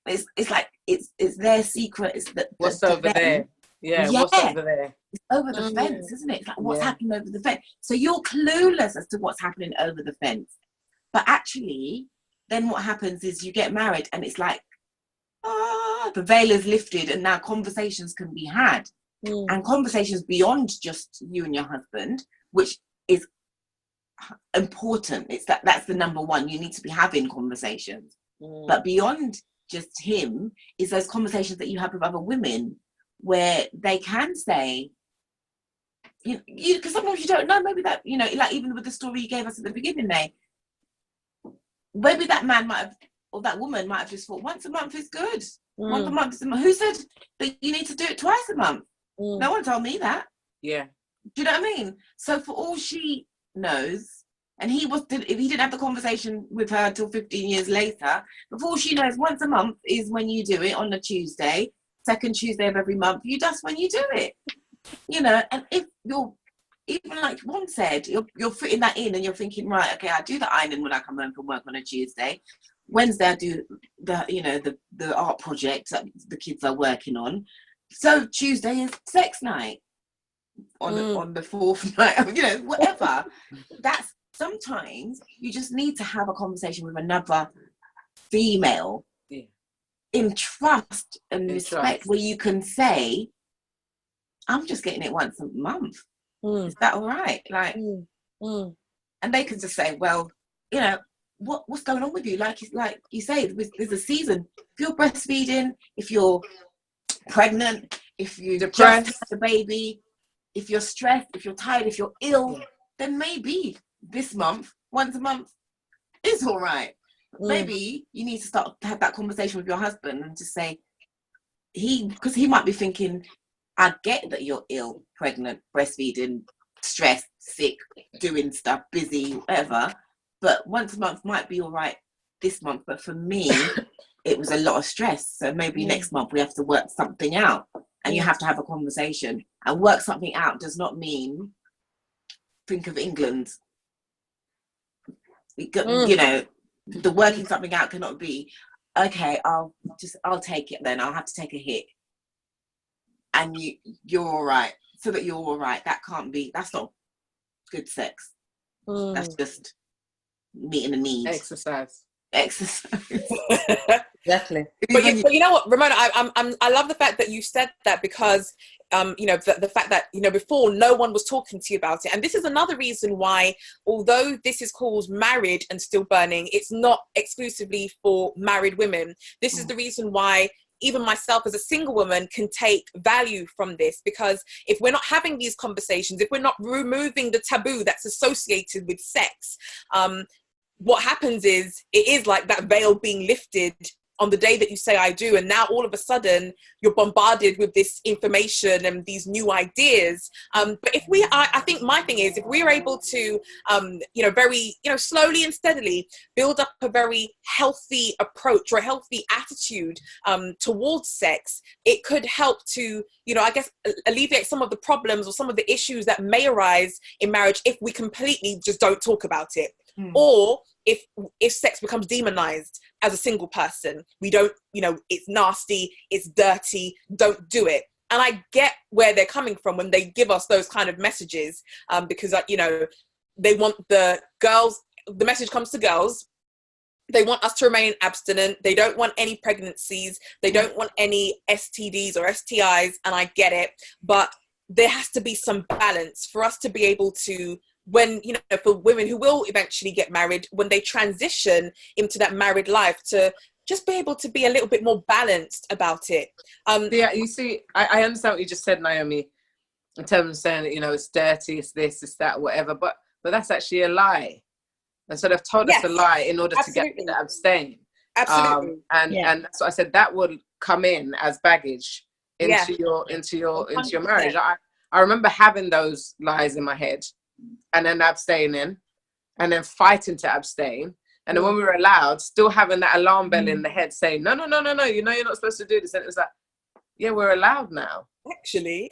it's like it's their secret. It's what's over there. Yeah, what's over there? It's over the fence, isn't it? It's like, what's happening over the fence? So you're clueless as to what's happening over the fence. But actually, then what happens is you get married, and it's like, the veil is lifted, and now conversations can be had. And conversations beyond just you and your husband, which is important. It's that's the number one. You need to be having conversations. But beyond just him is those conversations that you have with other women, where they can say, you because sometimes you don't know, maybe that, you know, like even with the story you gave us at the beginning, maybe that man might have, or that woman might have just thought, once a month is good. Once a month is a month. Who said that you need to do it twice a month? No one told me that. Yeah. Do you know what I mean? So for all she knows, and if he didn't have the conversation with her till 15 years later, before she knows, once a month is when you do it on a Tuesday, second Tuesday of every month, that's when you do it. You know, and if you're, even like one said, you're fitting that in, and you're thinking, right, okay, I do the ironing when I come home from work on a Tuesday. Wednesday I do the art project that the kids are working on. So Tuesday is sex night on the fourth night, you know, whatever. That's, sometimes you just need to have a conversation with another female in trust and respect, where you can say, I'm just getting it once a month. Is that all right? Like, and they can just say, well, you know, what's going on with you? Like you say, there's a season. If you're breastfeeding, if you're pregnant, if you just had a baby, if you're stressed, if you're tired, if you're ill, then maybe this month, once a month, is all right. Maybe you need to start to have that conversation with your husband and just say, because he might be thinking, I get that you're ill, pregnant, breastfeeding, stressed, sick, doing stuff, busy, whatever, but once a month might be all right this month. But for me, it was a lot of stress. So maybe next month we have to work something out, and you have to have a conversation. And work something out does not mean think of England. You know, the working something out cannot be, okay, I'll take it then. I'll have to take a hit. And you're all right, so that you're all right. That can't be, that's not good sex. That's just meeting a need. Exercise. Exactly. But you know what, Ramona, I love the fact that you said that, because you know, the fact that, you know, before no one was talking to you about it. And this is another reason why, although this is called Married and Still Burning, it's not exclusively for married women. This is the reason why even myself as a single woman can take value from this, because if we're not having these conversations, if we're not removing the taboo that's associated with sex, what happens is, it is like that veil being lifted on the day that you say I do, and now all of a sudden you're bombarded with this information and these new ideas. But if we are, I think my thing is, if we are able to, very, slowly and steadily build up a very healthy approach or a healthy attitude towards sex, it could help to, I guess, alleviate some of the problems or some of the issues that may arise in marriage if we completely just don't talk about it. Or if sex becomes demonized as a single person, we don't, it's nasty, it's dirty, don't do it. And I get where they're coming from when they give us those kind of messages, because, they want the message comes to girls. They want us to remain abstinent. They don't want any pregnancies. They don't want any STDs or STIs. And I get it. But there has to be some balance for us to be able to, when, for women who will eventually get married, when they transition into that married life, to just be able to be a little bit more balanced about it. Yeah, you see, I understand what you just said, Naomi, in terms of saying that, it's dirty, it's this, it's that, whatever. But that's actually a lie. And so they've told us a lie in order to get you to abstain. Absolutely. And so I said that would come in as baggage into your marriage. I remember having those lies in my head, and then abstaining, and then fighting to abstain. And then when we were allowed, still having that alarm bell in the head saying, no, you're not supposed to do this. And it was like, yeah, we're allowed now. Actually,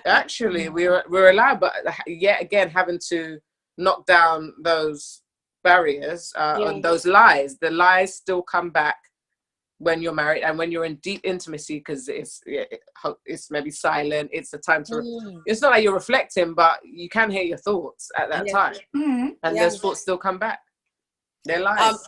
Actually, we're allowed, but yet again, having to knock down those barriers, on those lies. The lies still come back when you're married and when you're in deep intimacy, because it's maybe silent. It's a time to. It's not like you're reflecting, but you can hear your thoughts at that time, and those thoughts still come back. They're lies.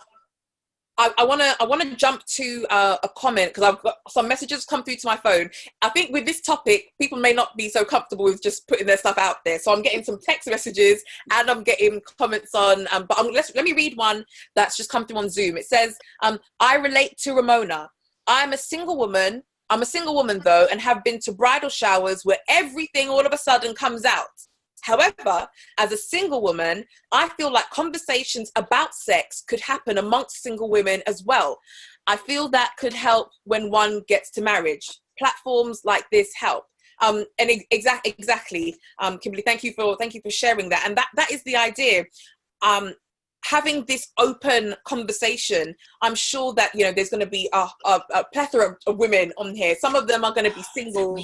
I want to jump to a comment, because I've got some messages come through to my phone. I think with this topic, people may not be so comfortable with just putting their stuff out there. So I'm getting some text messages and I'm getting comments on. But let me read one that's just come through on Zoom. It says, "I relate to Ramona. I'm a single woman. I'm a single woman though, and have been to bridal showers where everything all of a sudden comes out. However, as a single woman, I feel like conversations about sex could happen amongst single women as well. I feel that could help when one gets to marriage. Platforms like this help." And exactly, Kimberly, thank you for sharing that. And that is the idea. Having this open conversation, I'm sure that there's going to be a plethora of women on here. Some of them are going to be single.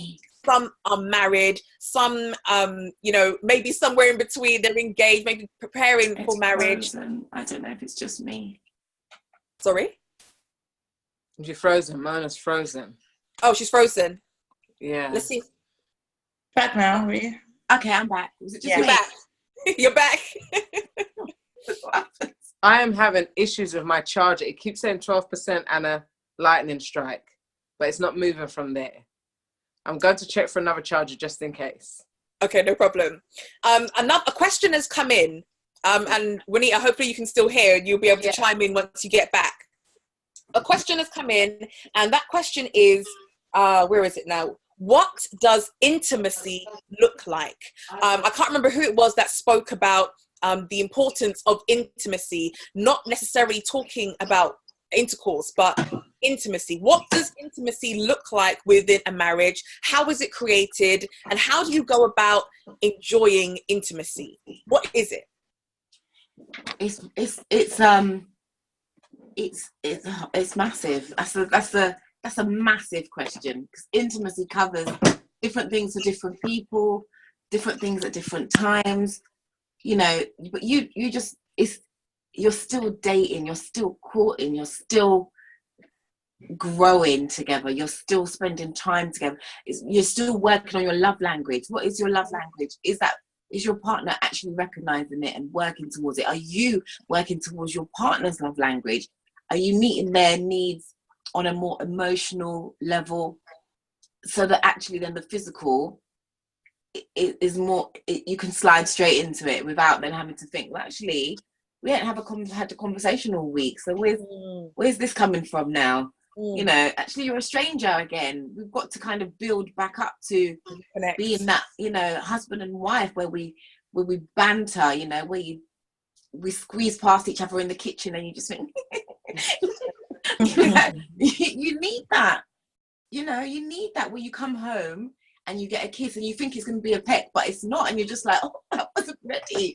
Some are married, some, maybe somewhere in between, they're engaged, maybe preparing for marriage. Frozen. I don't know if it's just me. Sorry? You're frozen. Mona's frozen. Oh, she's frozen. Yeah. Let's see. Back now, are we? Okay, I'm back. Was it just You're me? back. You're back. I am having issues with my charger. It keeps saying 12% and a lightning strike, but it's not moving from there. I'm going to check for another charger just in case. Okay, no problem. A question has come in, and Juanita, hopefully you can still hear and you'll be able to chime in once you get back. A question has come in, and that question is, where is it now? What does intimacy look like? I can't remember who it was that spoke about the importance of intimacy, not necessarily talking about intercourse, but intimacy. What does intimacy look like within a marriage? How is it created? And how do you go about enjoying intimacy? What is it? It's massive. That's a massive question, because intimacy covers different things for different people, different things at different times. But you're still dating, you're still courting, you're still growing together, you're still spending time together. You're still working on your love language. What is your love language? Is your partner actually recognizing it and working towards it? Are you working towards your partner's love language? Are you meeting their needs on a more emotional level, so that actually then the physical is more, you can slide straight into it without then having to think, well, actually we haven't had a conversation all week, so where's this coming from now? Actually you're a stranger again. We've got to kind of build back up to Connect. being that, husband and wife, where we banter, where we squeeze past each other in the kitchen and you just think You need that. You need that when you come home and you get a kiss and you think it's going to be a peck, but it's not, and you're just like, oh, I wasn't ready.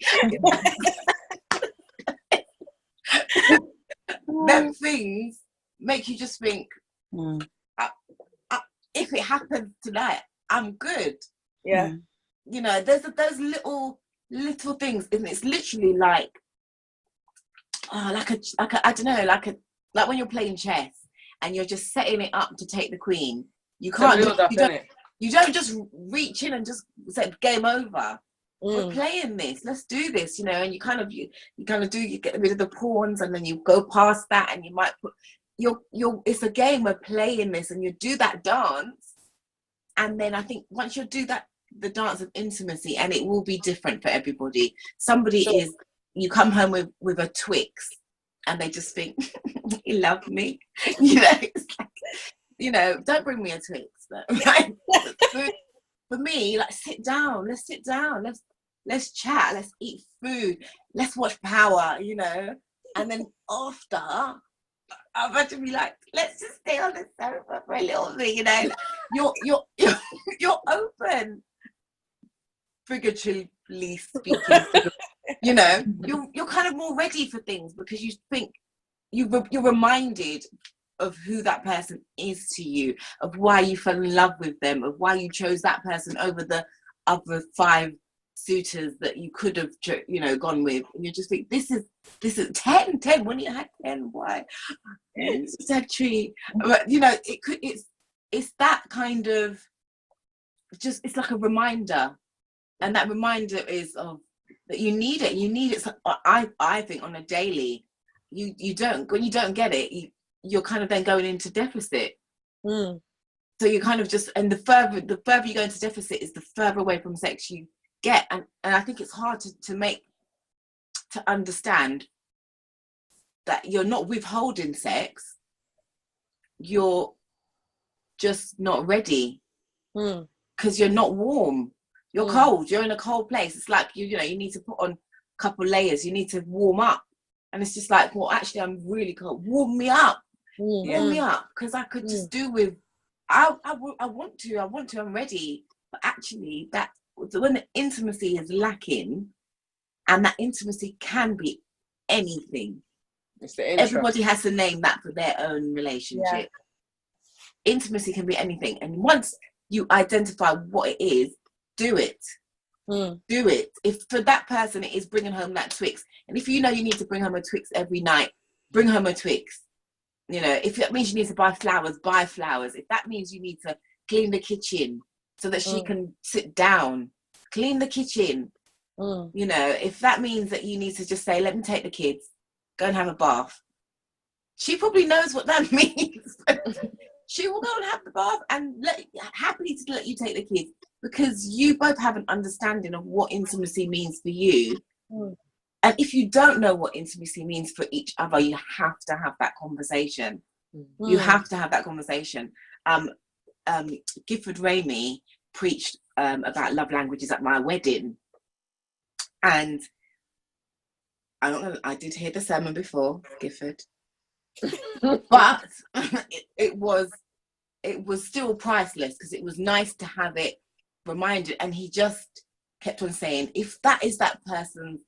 Them things make you just think, if it happens tonight, I'm good. Yeah. There's those little things, and it's literally like, like a I don't know, like when you're playing chess and you're just setting it up to take the queen. You can't you don't just reach in and just say game over. We're playing this, let's do this, and you get rid of the pawns, and then you go past that, and you might put it's a game, we're playing this, and you do that dance, and then I think once you do that, the dance of intimacy, and it will be different for everybody. You come home with a Twix, and they just think, he loved me. It's like, don't bring me a Twix. Right? For me, like, sit down, let's let's chat, let's eat food, let's watch Power, and then after, I'm about to be like, let's just stay on the sofa for a little bit, you're open, figuratively speaking. You're kind of more ready for things, because you think you're reminded of who that person is to you, of why you fell in love with them, of why you chose that person over the other 5 suitors that you could have gone with, and you just think, this is 10 when you had 10, why it's a tree. But it's that kind of, just, it's like a reminder, and that reminder is of that you need it. I think on a daily, when you don't get it, you're kind of then going into deficit. So you kind of just, and the further you go into deficit is the further away from sex you get, and I think it's hard to understand that you're not withholding sex, you're just not ready, because you're not warm, you're cold, you're in a cold place. It's like you need to put on a couple layers, you need to warm up, and it's just like, well, actually I'm really cold, warm me up, because I could just do with, I want to, I'm ready, but actually that, when the intimacy is lacking, and that intimacy can be anything, everybody has to name that for their own relationship. Intimacy can be anything, and once you identify what it is, do it. Do it. If for that person it is bringing home that Twix, and if you need to bring home a Twix every night, bring home a Twix. If that means you need to buy flowers, buy flowers. If that means you need to clean the kitchen so that she can sit down, clean the kitchen. If that means that you need to just say, let me take the kids, go and have a bath. She probably knows what that means. She will go and have the bath and happily to let you take the kids, because you both have an understanding of what intimacy means for you. And if you don't know what intimacy means for each other, you have to have that conversation. You have to have that conversation. Gifford Ramey preached about love languages at my wedding, and I did hear the sermon before, Gifford, but it was still priceless, because it was nice to have it reminded. And he just kept on saying, if that is that person's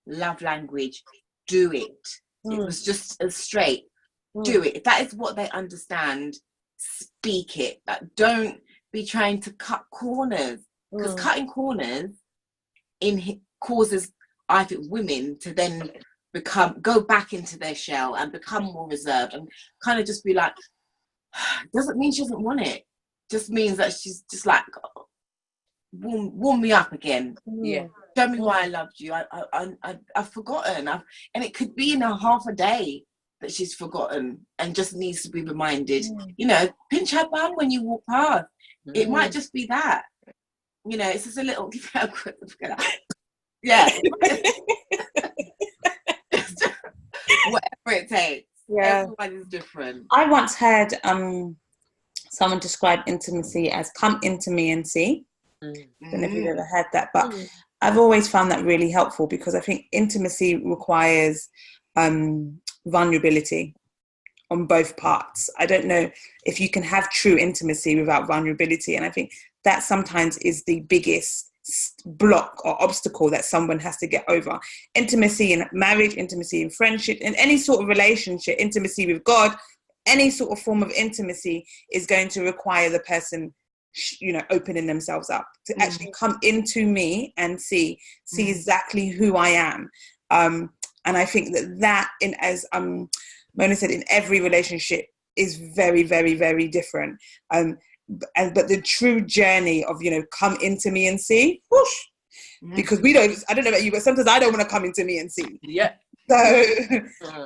love language, do it. It was just as straight, do it. If that is what they understand, speak it. Don't be trying to cut corners, because cutting corners causes, I think, women to then go back into their shell and become more reserved, and kind of just be like, doesn't mean she doesn't want it, just means that she's just like, warm me up again. Show me why I loved you. I've forgotten, and it could be in half a day that she's forgotten and just needs to be reminded. Pinch her bum when you walk past. It might just be that. It's just a little whatever it takes. Everyone is different. I once heard someone describe intimacy as come into me and see. I don't know if you've ever heard that, but I've always found that really helpful, because I think intimacy requires vulnerability. on both parts. I don't know if you can have true intimacy without vulnerability. And I think that sometimes is the biggest block or obstacle that someone has to get over. Intimacy in marriage, intimacy in friendship, in any sort of relationship, intimacy with God, any sort of form of intimacy is going to require the person, you know, opening themselves up to actually come into me and see exactly who I am. And I think that in, as Mona said, in every relationship is very, very, very different. But the true journey of, you know, come into me and see, whoosh, because I don't know about you, but sometimes I don't want to come into me and see. Yeah. So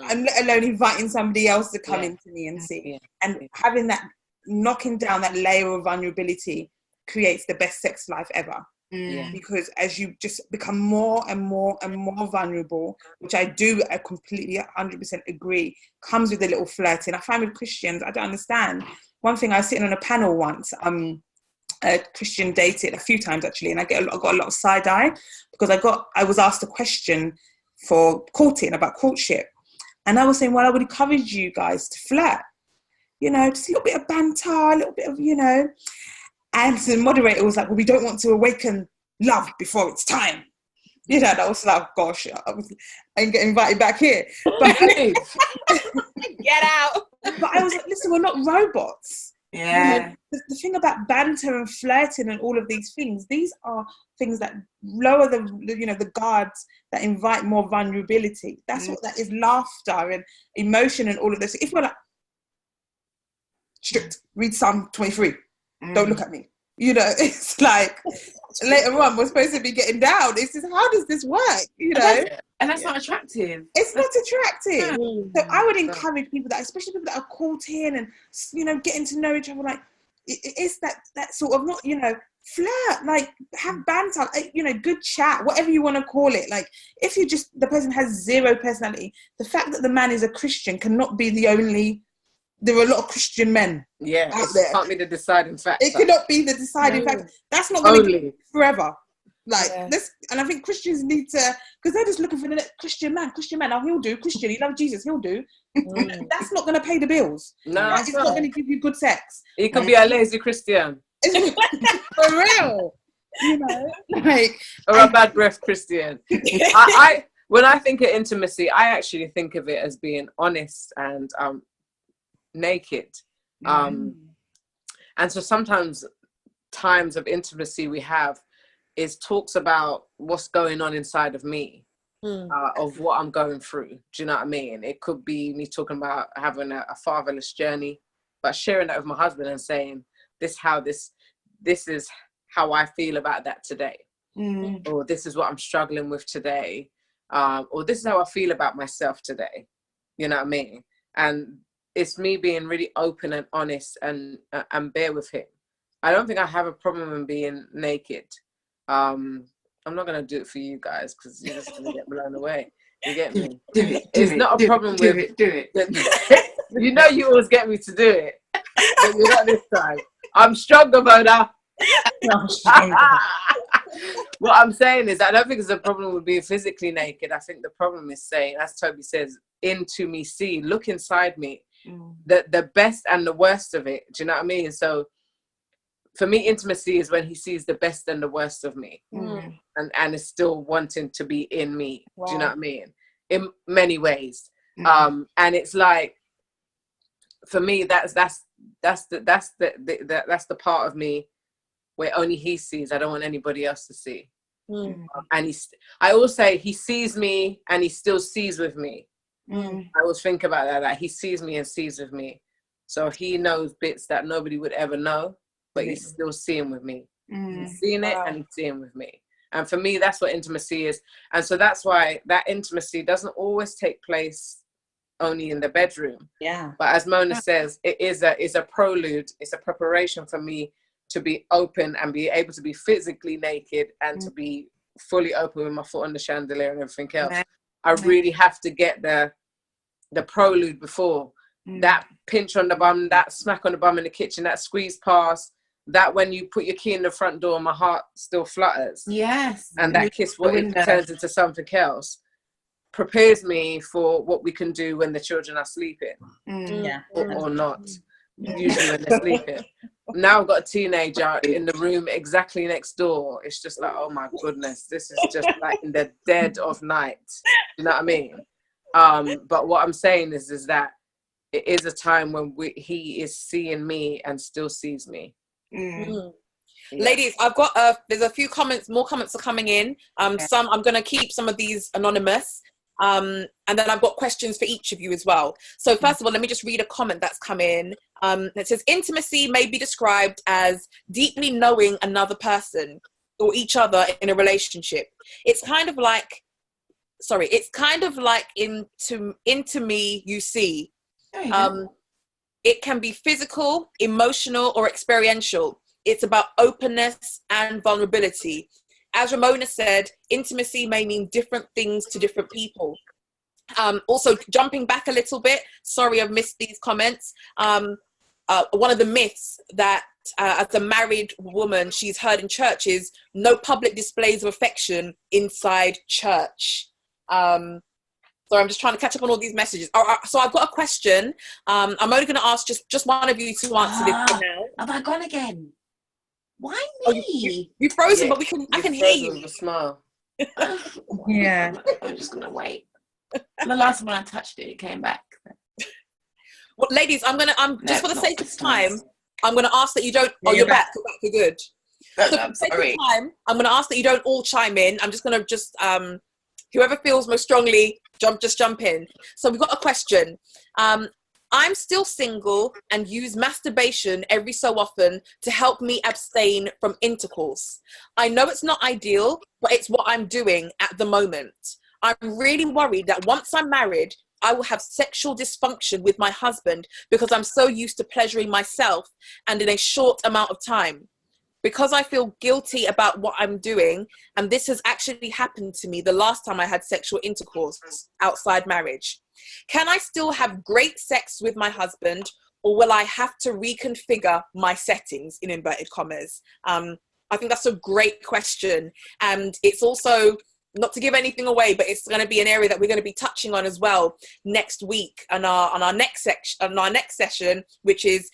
I'm let alone inviting somebody else to come into me and see. Yeah. And having that, knocking down that layer of vulnerability creates the best sex life ever. Because as you just become more and more and more vulnerable, which I completely 100% agree, comes with a little flirting. I find with Christians, I don't understand. One thing, I was sitting on a panel once, a Christian dated a few times actually, and I got a lot of side eye because I was asked a question for courting, about courtship, and I was saying, well, I would encourage you guys to flirt, you know, just a little bit of banter, a little bit of, you know. And the moderator was like, well, we don't want to awaken love before it's time. You know, and I was like, gosh, I ain't getting invited back here. But get out. But I was like, listen, we're not robots. Yeah. You know, the thing about banter and flirting and all of these are things that lower the guards, that invite more vulnerability. That's what that is, laughter and emotion and all of this. If we're like, strict, read Psalm 23, don't look at me. You know, it's like later on we're supposed to be getting down. It's just, how does this work? You know, and that's not attractive. It's not attractive. So I would encourage people that, especially people that are courting and, you know, getting to know each other, like it's that sort of, not, you know, flirt, like have banter, you know, good chat, whatever you want to call it. Like if you just, the person has zero personality, the fact that the man is a Christian cannot be the only. There are a lot of Christian men out there. Can't be the deciding factor. It cannot be the deciding factor. That's not going to be forever. Like this, and I think Christians need to, because they're just looking for the Christian man. Oh, he'll do. Christian, he loves Jesus. He'll do. That's not going to pay the bills. No, like, it's not going to give you good sex. He could be a lazy Christian. For real, you know, like, or a bad breath Christian. I when I think of intimacy, I actually think of it as being honest and naked. And so sometimes times of intimacy we have is talks about what's going on inside of me, of what I'm going through. Do you know what I mean? It could be me talking about having a fatherless journey, but sharing that with my husband and saying, this is how I feel about that today, or this is what I'm struggling with today, or this is how I feel about myself today. You know what I mean? And it's me being really open and honest and bare with him. I don't think I have a problem in being naked. I'm not going to do it for you guys because you're just going to get blown away. You get me? It's not a problem with... Do it. You know you always get me to do it. But you're not this time. I'm stronger, Mona. What I'm saying is I don't think it's a problem with being physically naked. I think the problem is saying, as Toby says, into me see, look inside me. The best and the worst of it. Do you know what I mean? So for me, intimacy is when he sees the best and the worst of me, and is still wanting to be in me. Wow. Do you know what I mean? In many ways. And it's like, for me, that's the part of me where only he sees. I don't want anybody else to see. And I always say he sees me and he still sees with me. I always think about that he sees me and sees with me. So he knows bits that nobody would ever know, but he's still seeing with me. He's seeing it and he's seeing with me. And for me, that's what intimacy is. And so that's why that intimacy doesn't always take place only in the bedroom. Yeah. But as Mona says, it's a prelude, it's a preparation for me to be open and be able to be physically naked and to be fully open with my foot on the chandelier and everything else. I really have to get the prelude before. That pinch on the bum, that smack on the bum in the kitchen, that squeeze pass, that when you put your key in the front door, my heart still flutters. Yes. And that kiss, what it turns into something else. prepares me for what we can do when the children are sleeping. Yeah. Or not, usually when they're sleeping. Now I've got a teenager in the room exactly next door. It's just like, oh my goodness, this is just like in the dead of night. You know what I mean? But what I'm saying is that it is a time when he is seeing me and still sees me. Yeah. Ladies, I've got there's a few comments, more comments are coming in. Some I'm going to keep some of these anonymous. And then I've got questions for each of you as well. So first of all, let me just read a comment that's come in. It says, intimacy may be described as deeply knowing another person or each other in a relationship. It's kind of like into me, you see. It can be physical, emotional, or experiential. It's about openness and vulnerability. As Ramona said, intimacy may mean different things to different people. Also, jumping back a little bit, sorry I've missed these comments. One of the myths that as a married woman she's heard in church is no public displays of affection inside church. So I'm just trying to catch up on all these messages. So I've got a question. I'm only going to ask just one of you to answer this for now. Have I gone again? Why me? You've frozen, but I can hear you. With a smile. Yeah. I'm just gonna wait. The last time I touched it, it came back. Well, ladies, I'm just for the sake of time, time. I'm going to ask that you don't. Oh, you're back. You're good. So for the sake of time, I'm going to ask that you don't all chime in. I'm just going to whoever feels most strongly, jump in. So we've got a question. I'm still single and use masturbation every so often to help me abstain from intercourse. I know it's not ideal, but it's what I'm doing at the moment. I'm really worried that once I'm married, I will have sexual dysfunction with my husband because I'm so used to pleasuring myself and in a short amount of time. Because I feel guilty about what I'm doing, and this has actually happened to me the last time I had sexual intercourse outside marriage. Can I still have great sex with my husband, or will I have to reconfigure my settings, in inverted commas? I think that's a great question. And it's also, not to give anything away, but it's going to be an area that we're going to be touching on as well next week on our next session, which is,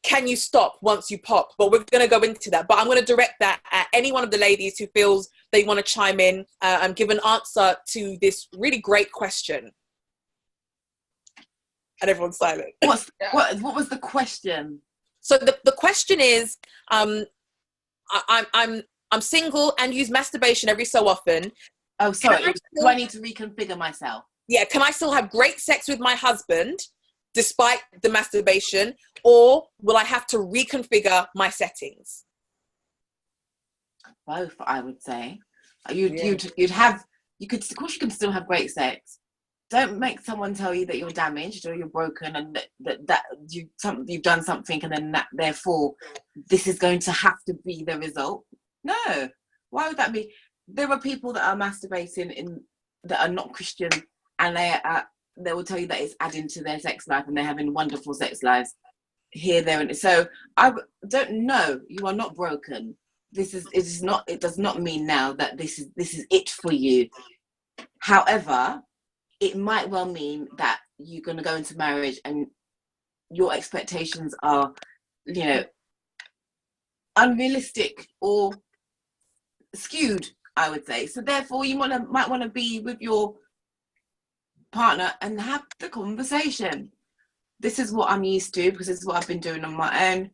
can you stop once you pop? But we're going to go into that. But I'm going to direct that at any one of the ladies who feels they want to chime in and give an answer to this really great question. And everyone's silent. What was the question? So the question is, I'm single and use masturbation every so often. Oh, sorry. Do I need to reconfigure myself? Yeah. Can I still have great sex with my husband despite the masturbation, or will I have to reconfigure my settings? Both, I would say. Of course you can still have great sex. Don't make someone tell you that you're damaged or you're broken and that you've done something and then that therefore this is going to have to be the result. No. Why would that be? There are people that are masturbating that are not Christian, and they will tell you that it's adding to their sex life and they're having wonderful sex lives here, there, and so I don't know. You are not broken. It does not mean now that this is it for you. However, it might well mean that you're going to go into marriage and your expectations are, unrealistic or skewed, I would say. So therefore you might want to be with your partner and have the conversation. This is what I'm used to because this is what I've been doing on my own.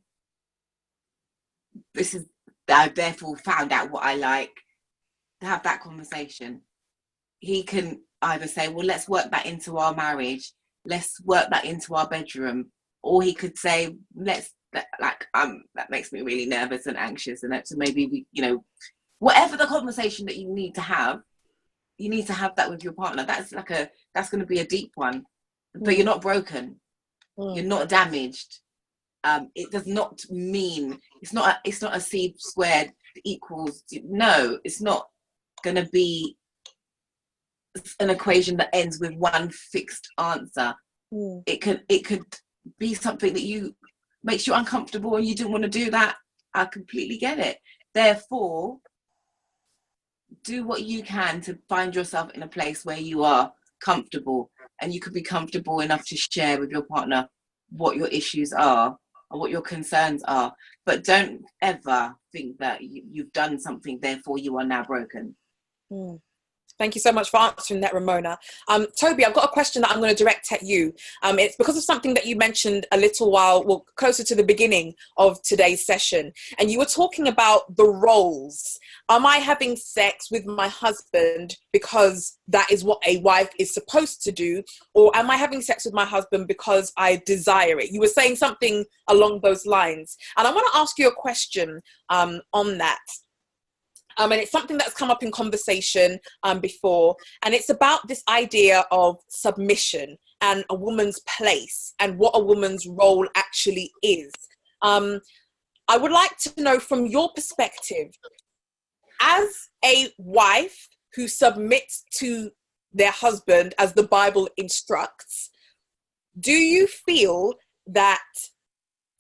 I've therefore found out what I like. To have that conversation. He can either say, well, let's work that into our marriage. Let's work that into our bedroom. Or he could say, that makes me really nervous and anxious. And so maybe whatever the conversation that you need to have that with your partner. That's going to be a deep one. But you're not broken. You're not damaged. It does not mean it's not a C squared equals. No, it's not going to be an equation that ends with one fixed answer. It could be something that makes you uncomfortable and you didn't want to do that. I completely get it. Therefore, do what you can to find yourself in a place where you are comfortable, and you could be comfortable enough to share with your partner what your issues are or what your concerns are. But don't ever think that you've done something, therefore you are now broken. Mm. Thank you so much for answering that, Ramona. Toby, I've got a question that I'm going to direct at you. It's because of something that you mentioned a little while, well, closer to the beginning of today's session. And you were talking about the roles. Am I having sex with my husband because that is what a wife is supposed to do? Or am I having sex with my husband because I desire it? You were saying something along those lines. And I want to ask you a question on that. And it's something that's come up in conversation before, and it's about this idea of submission and a woman's place and what a woman's role actually is. I would like to know from your perspective, as a wife who submits to their husband as the Bible instructs, do you feel that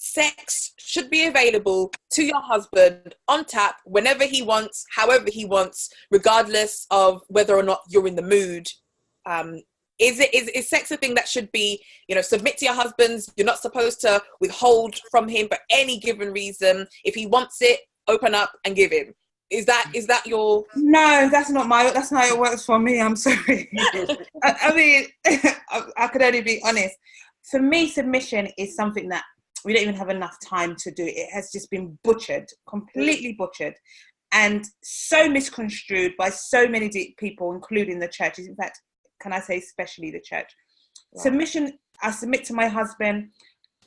sex should be available to your husband on tap whenever he wants, however he wants, regardless of whether or not you're in the mood? Is sex a thing that should be, submit to your husbands? You're not supposed to withhold from him for any given reason. If he wants it, open up and give him. Is that your? No, that's not how it works for me. I'm sorry. I mean, I could only be honest. For me, submission is something that we don't even have enough time to do. It has just been butchered, completely butchered, and so misconstrued by so many people, including the churches. In fact, can I say especially the church? Wow. Submission, I submit to my husband,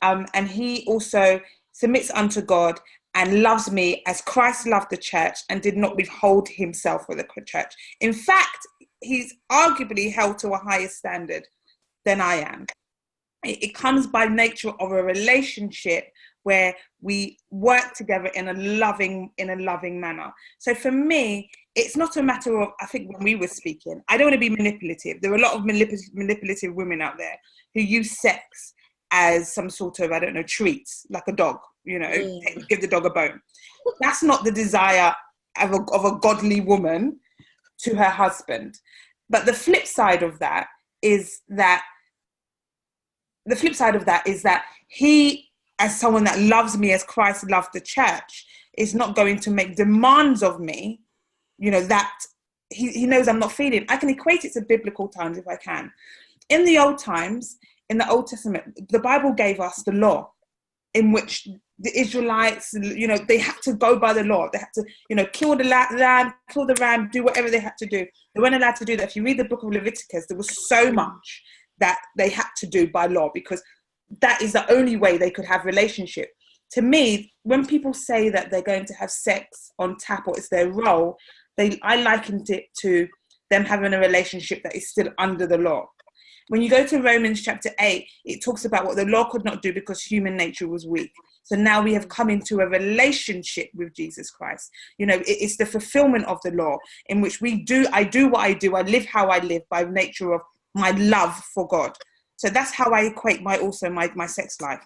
and he also submits unto God and loves me as Christ loved the church and did not withhold himself for the church. In fact, he's arguably held to a higher standard than I am. It comes by nature of a relationship where we work together in a loving manner. So for me, it's not a matter of, I think when we were speaking, I don't want to be manipulative. There are a lot of manipulative women out there who use sex as some sort of, I don't know, treats, like a dog, give the dog a bone. That's not the desire of a godly woman to her husband. But the flip side of that is that he, as someone that loves me as Christ loved the church, is not going to make demands of me, that he knows I'm not feeling. I can equate it to biblical times if I can. In the old times, in the Old Testament, the Bible gave us the law in which the Israelites, they had to go by the law. They had to, kill the lamb, kill the ram, do whatever they had to do. They weren't allowed to do that. If you read the book of Leviticus, there was so much that they had to do by law, because that is the only way they could have relationship. To me, when people say that they're going to have sex on tap or it's their role, I likened it to them having a relationship that is still under the law. When you go to Romans chapter 8, it talks about what the law could not do because human nature was weak. So now we have come into a relationship with Jesus Christ. It's the fulfillment of the law in which I do what I do, I live how I live by nature of my love for God. So that's how I equate my sex life.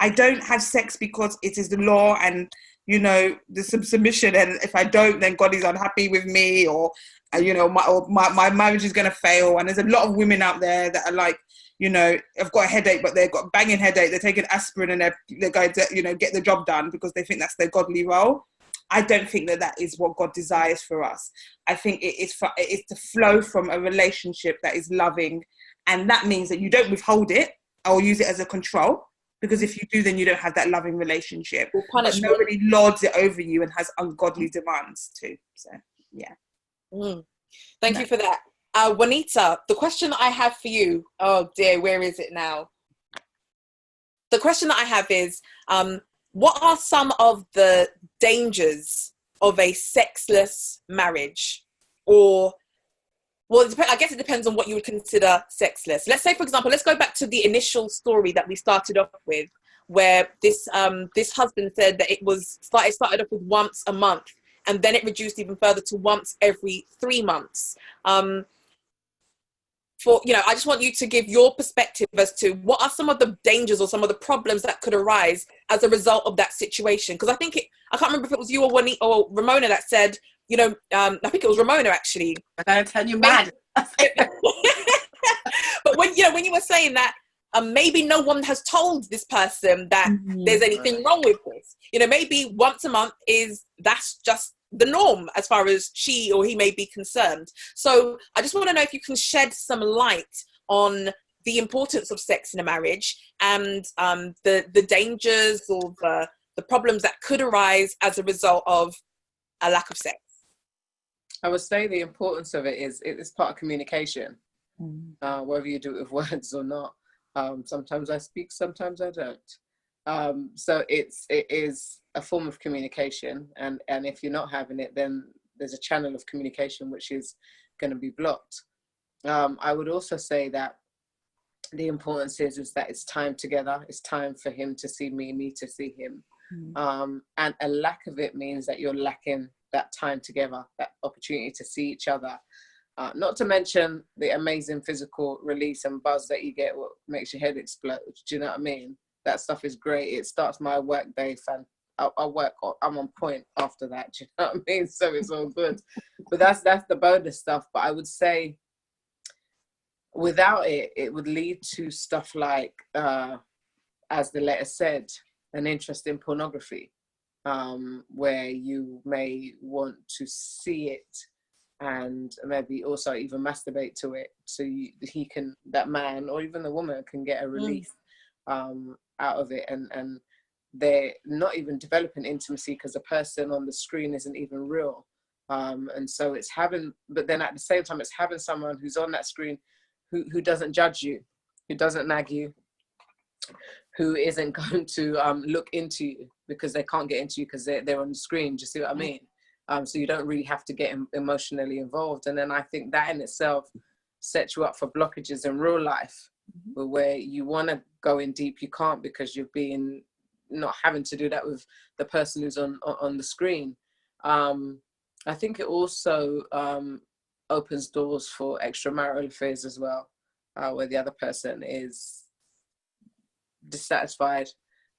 I don't have sex because it is the law and, the submission. And if I don't, then God is unhappy with me, or, my marriage is going to fail. And there's a lot of women out there that are like, have got a headache, but they've got a banging headache. They're taking aspirin and they're going to, get the job done because they think that's their godly role. I don't think that is what God desires for us. I think it's to flow from a relationship that is loving. And that means that you don't withhold it or use it as a control, because if you do, then you don't have that loving relationship. But nobody lords it over you and has ungodly demands too. So, yeah. Thank you for that. Juanita, the question that I have for you, oh dear, where is it now? The question that I have is, what are some of the dangers of a sexless marriage? Or, well, I guess it depends on what you would consider sexless. Let's say, for example, let's go back to the initial story that we started off with, where this husband said that it started off with once a month, and then it reduced even further to once every 3 months. I just want you to give your perspective as to what are some of the dangers or some of the problems that could arise as a result of that situation. Because I can't remember if it was you or Ramona that said I think it was Ramona actually. I'm going to turn you mad. But when you were saying that, maybe no one has told this person that there's anything wrong with this. Maybe once a month that's just the norm as far as she or he may be concerned. So I just want to know if you can shed some light on the importance of sex in a marriage and the dangers or the problems that could arise as a result of a lack of sex. I would say the importance of it's part of communication, whether you do it with words or not. Sometimes I speak, sometimes I don't. So it is a form of communication, and if you're not having it, then there's a channel of communication which is going to be blocked. I would also say that the importance is that it's time together. It's time for him to see me to see him. And a lack of it means that you're lacking that time together, that opportunity to see each other. Not to mention the amazing physical release and buzz that you get, what makes your head explode. Do you know what I mean? That stuff is great. It starts my work day. I'm on point after that. Do you know what I mean? So it's all good. But that's the bonus stuff. But I would say without it, it would lead to stuff like, as the letter said, an interest in pornography, where you may want to see it and maybe also even masturbate to it, so that man or even the woman can get a release out of it, and they're not even developing intimacy because the person on the screen isn't even real. And so but then at the same time, it's having someone who's on that screen who doesn't judge you, who doesn't nag you, who isn't going to look into you because they can't get into you because they're on the screen. Do you see what I mean? So you don't really have to get emotionally involved. And then I think that in itself sets you up for blockages in real life, where you want to go in deep, you can't because you're not having to do that with the person who's on the screen. I think it also opens doors for extramarital affairs as well, where the other person is dissatisfied,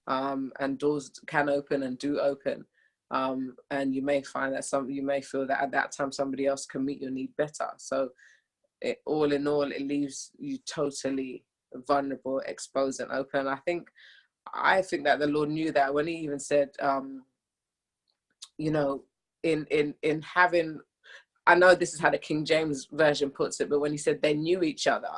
and doors can open and do open, and you may find that you may feel that at that time somebody else can meet your need better. So all in all, it leaves you totally vulnerable, exposed and open. I think that the Lord knew that when he even said, in having, I know this is how the King James version puts it, but when he said they knew each other,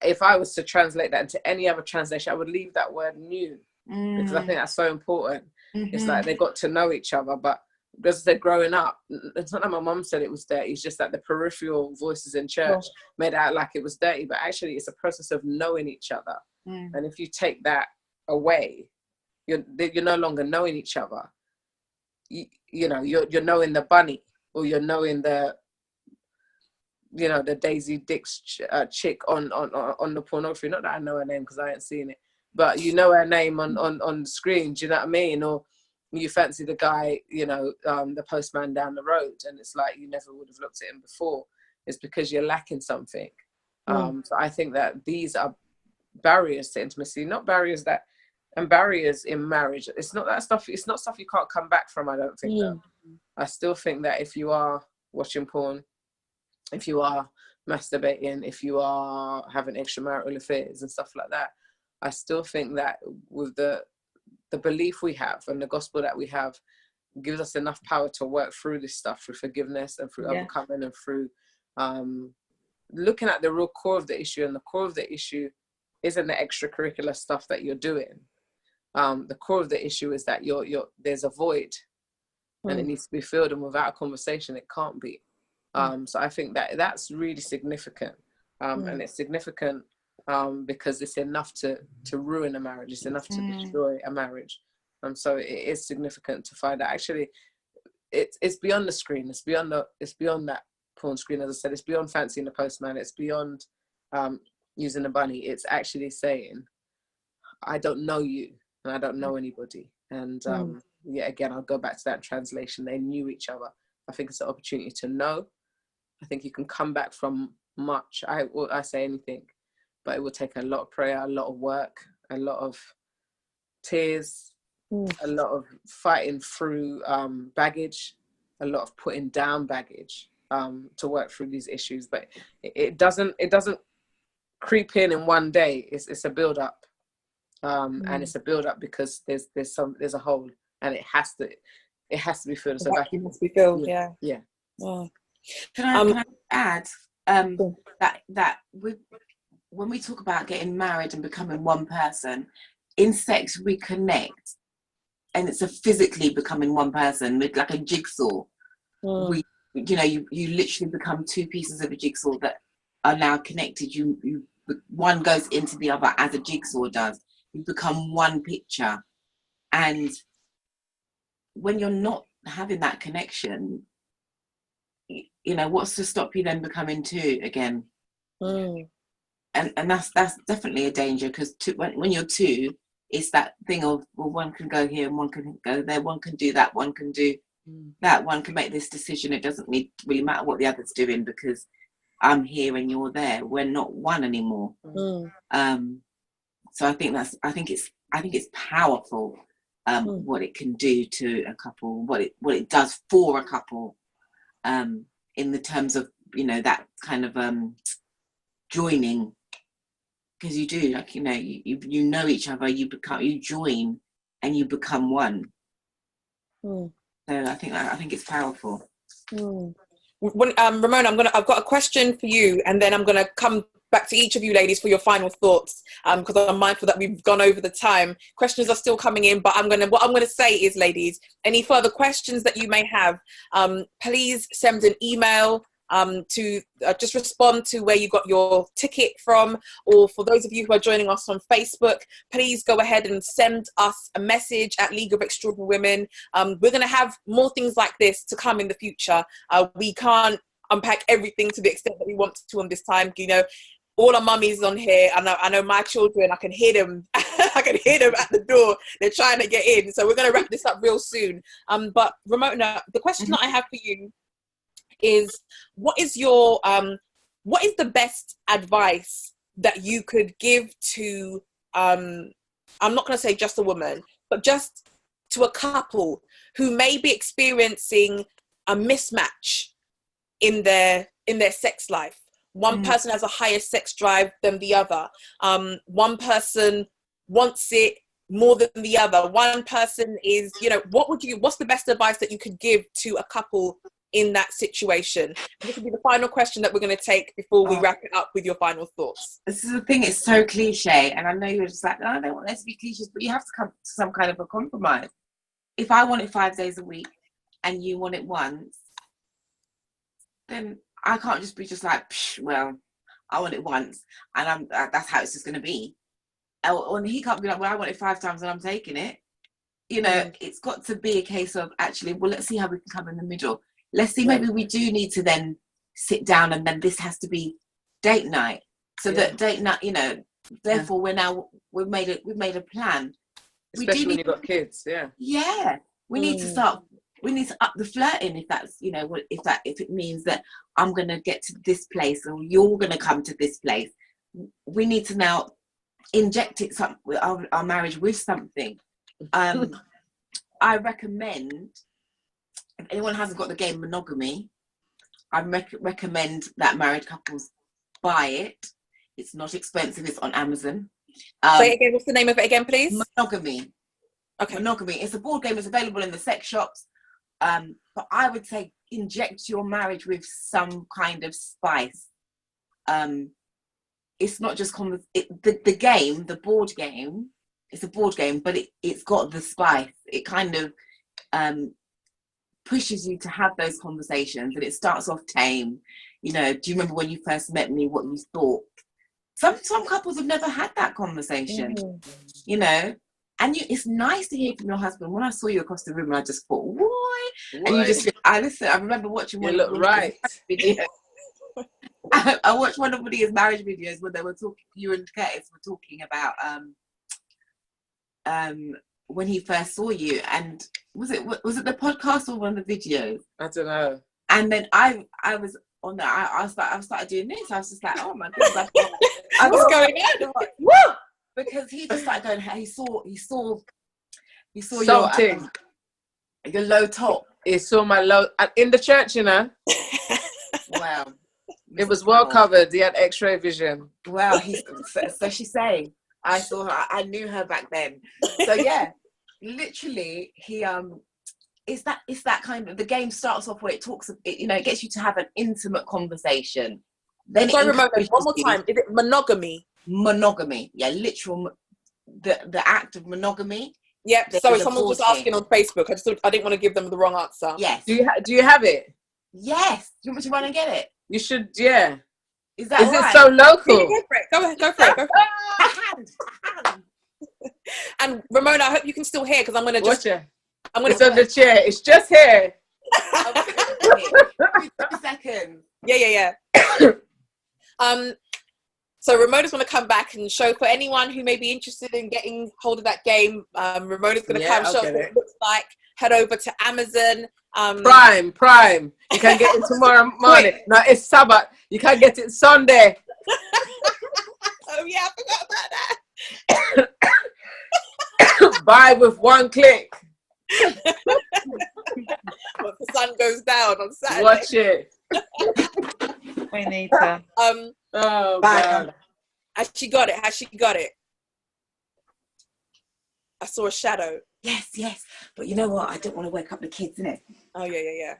if I was to translate that into any other translation, I would leave that word knew, because I think that's so important. It's like they got to know each other. But as I said, growing up, it's not that my mum said it was dirty, it's just that the peripheral voices in church made out like it was dirty, but actually it's a process of knowing each other. And if you take that away, you're no longer knowing each other. You're knowing the bunny, or you're knowing the Daisy Dix chick on the pornography. Not that I know her name because I ain't seen it, but you know her name on the screen. Do you know what I mean? Or you fancy the guy, the postman down the road, and it's like you never would have looked at him before. It's because you're lacking something. So I think that these are barriers to intimacy, not barriers and barriers in marriage. It's not that stuff. It's not stuff you can't come back from. I don't think. Though. I still think that if you are watching porn, if you are masturbating, if you are having extramarital affairs and stuff like that, I still think that with the belief we have and the gospel that we have gives us enough power to work through this stuff, through forgiveness and through overcoming and through looking at the real core of the issue. And the core of the issue isn't the extracurricular stuff that you're doing. The core of the issue is that there's a void and it needs to be filled, and without a conversation it can't be. So I think that's really significant, and it's significant because it's enough to ruin a marriage. It's enough to destroy a marriage. So it is significant to find that actually it's beyond the screen. It's beyond that porn screen. As I said, it's beyond fancying the postman. It's beyond using the bunny. It's actually saying, I don't know you and I don't know anybody. And again, I'll go back to that translation. They knew each other. I think it's an opportunity to know. I think you can come back from much. I say anything, but it will take a lot of prayer, a lot of work, a lot of tears, a lot of fighting through baggage, a lot of putting down baggage to work through these issues, but it doesn't creep in one day. It's a build up, and it's a build up because there's a hole, and it has to be filled. So vacuum must be filled. Yeah. Can I add that when we talk about getting married and becoming one person, in sex we connect, and it's a physically becoming one person, with like a jigsaw. You literally become two pieces of a jigsaw that are now connected. You one goes into the other as a jigsaw does. You become one picture, and when you're not having that connection, what's to stop you then becoming two again? And that's definitely a danger, because when you're two, it's that thing of, well, one can go here and one can go there, one can do that, one can do that, one can make this decision. It doesn't really matter what the other's doing, because I'm here and you're there. We're not one anymore. So I think it's powerful, what it can do to a couple, what it does for a couple, in the terms of that kind of joining, because you do, like, you know each other, you join and you become one. So I think it's powerful. Ramona, I've got a question for you, and then I'm gonna come back to each of you ladies for your final thoughts, because I'm mindful that we've gone over the time. Questions are still coming in, but what I'm gonna say is, ladies, any further questions that you may have, please send an email to just respond to where you got your ticket from, or for those of you who are joining us on Facebook, please go ahead and send us a message at League of Extraordinary Women. We're going to have more things like this to come in the future. We can't unpack everything to the extent that we want to on this time. All our mummies on here, I know my children, I can hear them I can hear them at the door, they're trying to get in, so we're going to wrap this up real soon. But Ramona, the question that I have for you is, what is the best advice that you could give to, I'm not going to say just a woman, but just to a couple who may be experiencing a mismatch in their sex life? One person has a higher sex drive than the other. One person wants it more than the other. One person is, what's the best advice that you could give to a couple in that situation? This will be the final question that we're going to take before we wrap it up with your final thoughts. This is the thing, it's so cliche, and I know you're just like, no, I don't want this to be cliches, but you have to come to some kind of a compromise. If I want it 5 days a week and you want it once, then I can't just be just like, well, I want it once, and that's how it's just going to be. Or he can't be like, well, I want it 5 times and I'm taking it. It's got to be a case of, actually, well, let's see how we can come in the middle. Let's see, maybe we do need to then sit down, and then this has to be date night. So that date night, therefore we've made a plan. Especially when you've got kids, Yeah. We need to up the flirting, if that's, if it means that I'm going to get to this place or you're going to come to this place. We need to now inject our marriage with something. I recommend, if anyone hasn't got the game Monogamy, I recommend that married couples buy it. It's not expensive. It's on Amazon. Say it again. What's the name of it again, please? Monogamy. Okay. Monogamy. It's a board game. It's available in the sex shops. But I would say inject your marriage with some kind of spice. It's not just the game, the board game. It's a board game, but it's got the spice. It kind of pushes you to have those conversations, and it starts off tame. Do you remember when you first met me, what you thought? Some couples have never had that conversation, and it's nice to hear from your husband. When I saw you across the room, I just thought, why? And you just, I remember watching one of his videos. I watched one of his marriage videos where they were talking, you and Curtis were talking about when he first saw you, and was it the podcast or one of the videos? I don't know. And then I was on that. I started doing this. I was just like, oh my goodness, what's going on? Woo! Because he just started going. He saw your low top, It saw my low in the church, you know. Wow. It was well covered. He had X-ray vision. Well, so she's saying, I saw her. I knew her back then. So yeah, literally, it's that kind of, the game starts off where it talks, it gets you to have an intimate conversation. Then sorry, Ramona, one more time. Is it monogamy? Monogamy, yeah, literal. The act of monogamy. Yep. Sorry, someone was just asking on Facebook. I didn't want to give them the wrong answer. Yes. Do you have it? Yes. Do you want me to run and get it? You should. Yeah. Is that Is right? it so local? Yeah, go for it. Go ahead. Go for it. And Ramona, I hope you can still hear because I'm going to just. It's on the chair. It's just here. 2 seconds. Yeah. So Ramona's going to come back and show for anyone who may be interested in getting hold of that game. Ramona's going to come show us what it looks like. Head over to Amazon. Prime. You can get it tomorrow morning. No, it's Sabbath. You can get it Sunday. Oh yeah, I forgot about that. Buy with one click. Well, the sun goes down on Saturday. Watch it. We need to. Oh God. Has she got it? I saw a shadow. Yes. But you know what? I don't want to wake up the kids, innit? Oh yeah.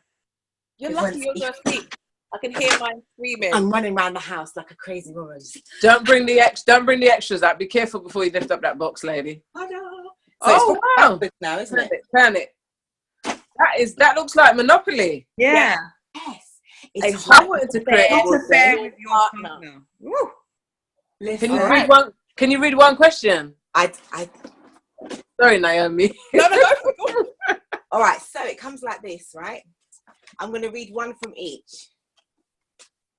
You're lucky you're going to sleep. I can hear mine screaming. I'm running around the house like a crazy woman. Don't bring the extras out. Be careful before you lift up that box, lady. I know. So wow. Now, isn't it? Turn it. That looks like Monopoly. Yeah. Yes. I wanted to create It's a fair with your partner. Woo. Listen, Can you read one question? I Sorry, Naomi. No. All right, so it comes like this, right? I'm going to read one from each.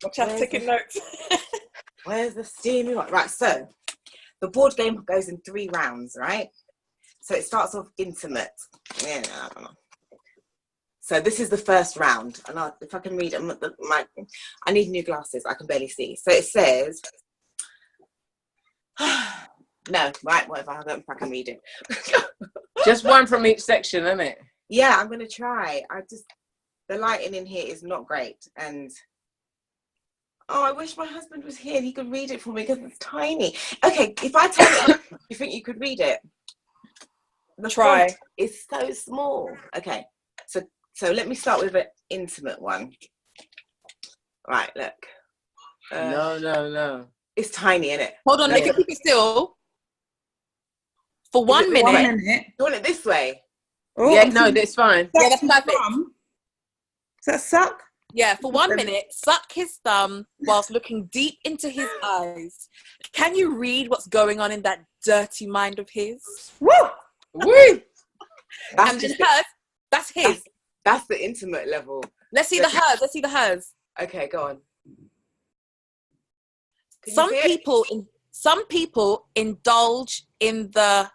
Watch out, taking notes. Where's the steamy one? Right, so the board game goes in 3 rounds, right? So it starts off intimate. Yeah, I don't know. So this is the first round, and if I can read it, I need new glasses. I can barely see. So it says, no, right, whatever. I don't know if I can read it. Just one from each section, isn't it? Yeah, I'm gonna try. The lighting in here is not great, and I wish my husband was here and he could read it for me because it's tiny. Okay, if I tell you, you think you could read it? Try. It's so small. Okay, so let me start with an intimate one. Right, look. No. It's tiny, isn't it? Hold on, let me keep it still. For 1 minute. 1 minute. You want it this way? Oh, Yeah, no, that's fine. Yeah, that's perfect. Does that suck? Yeah, for 1 minute, suck his thumb whilst looking deep into his eyes. Can you read what's going on in that dirty mind of his? Woo! Woo! And then hers, that's his. That's the intimate level. Let's see the hers. Okay, go on. Some people indulge in the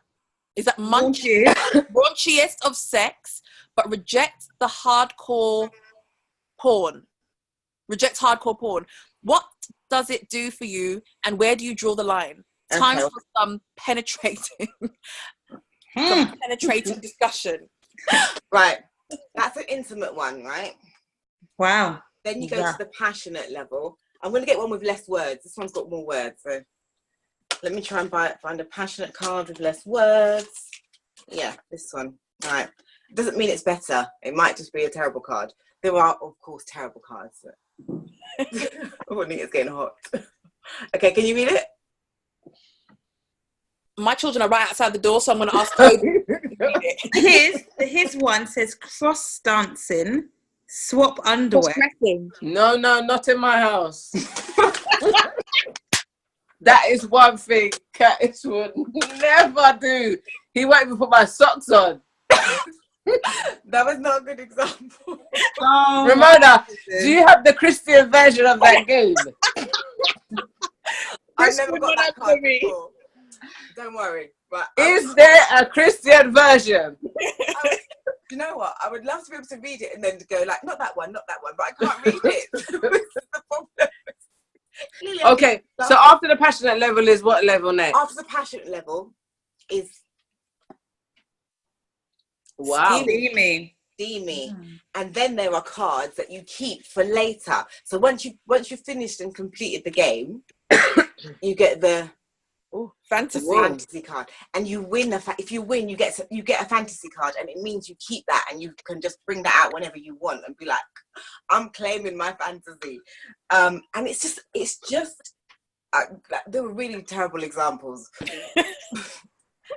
raunchiest of sex, but reject the hardcore porn. What does it do for you, and where do you draw the line? Time for some penetrating discussion. Right, that's an intimate one, right? Wow. Then you go to the passionate level. I'm going to get one with less words. This one's got more words, so let me try and find a passionate card with less words. Yeah, this one. All right. Doesn't mean it's better. It might just be a terrible card. There are, of course, terrible cards. I wouldn't think it's getting hot. Okay, can you read it? My children are right outside the door, so I'm going to ask Toby to read it. His one says cross dancing, swap underwear. No, not in my house. That is one thing Curtis would never do. He won't even put my socks on. That was not a good example. Oh, Ramona, do you have the Christian version of that game? I've never got that card before. Don't worry. But is there a Christian version? You know what? I would love to be able to read it and then go like, not that one, but I can't read it. This is the problem. Okay, so after the passionate level is what level next? After the passionate level is wow. Steamy. steamy. And then there are cards that you keep for later. So once you've finished and completed the game, you get the fantasy card, and you win. If you win, you get a fantasy card, and it means you keep that, and you can just bring that out whenever you want and be like, I'm claiming my fantasy. And it's just there were really terrible examples.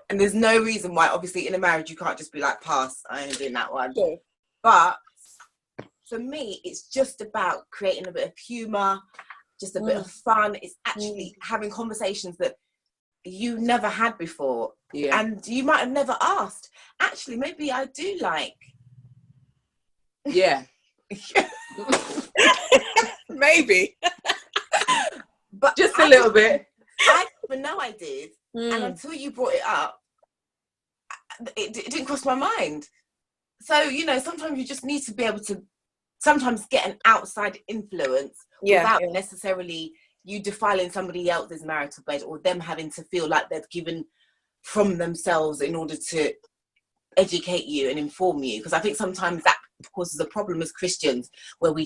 And there's no reason why, obviously, in a marriage, you can't just be like, pass, I ain't doing that one. Sure. But for me, it's just about creating a bit of humour, just a bit of fun. It's actually having conversations that you never had before. Yeah. And you might have never asked. Actually, maybe I do like. Yeah. Maybe. But just a little bit. I didn't even know I did. And until you brought it up, it didn't cross my mind. So, you know, sometimes you just need to be able to sometimes get an outside influence without necessarily you defiling somebody else's marital bed or them having to feel like they've given from themselves in order to educate you and inform you. Because I think sometimes that causes a problem as Christians, where we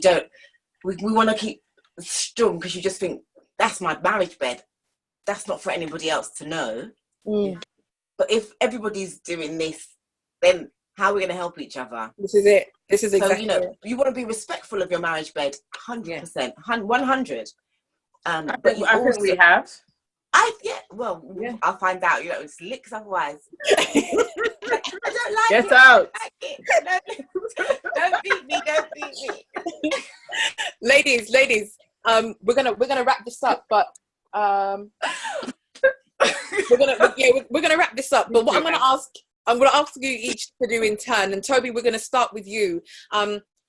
want to keep strong because you just think, that's my marriage bed. That's not for anybody else to know. But if everybody's doing this, then how are we going to help each other? This is it. This is exactly so, you know, you want to be respectful of your marriage bed, 100%, 100. But I think we have. I'll find out. You know, it's licks otherwise. I don't like Get it. out. Don't beat me. Don't beat me. Ladies. We're gonna wrap this up, but we're gonna wrap this up. But what I'm gonna ask you each to do in turn. And Toby, we're gonna start with you.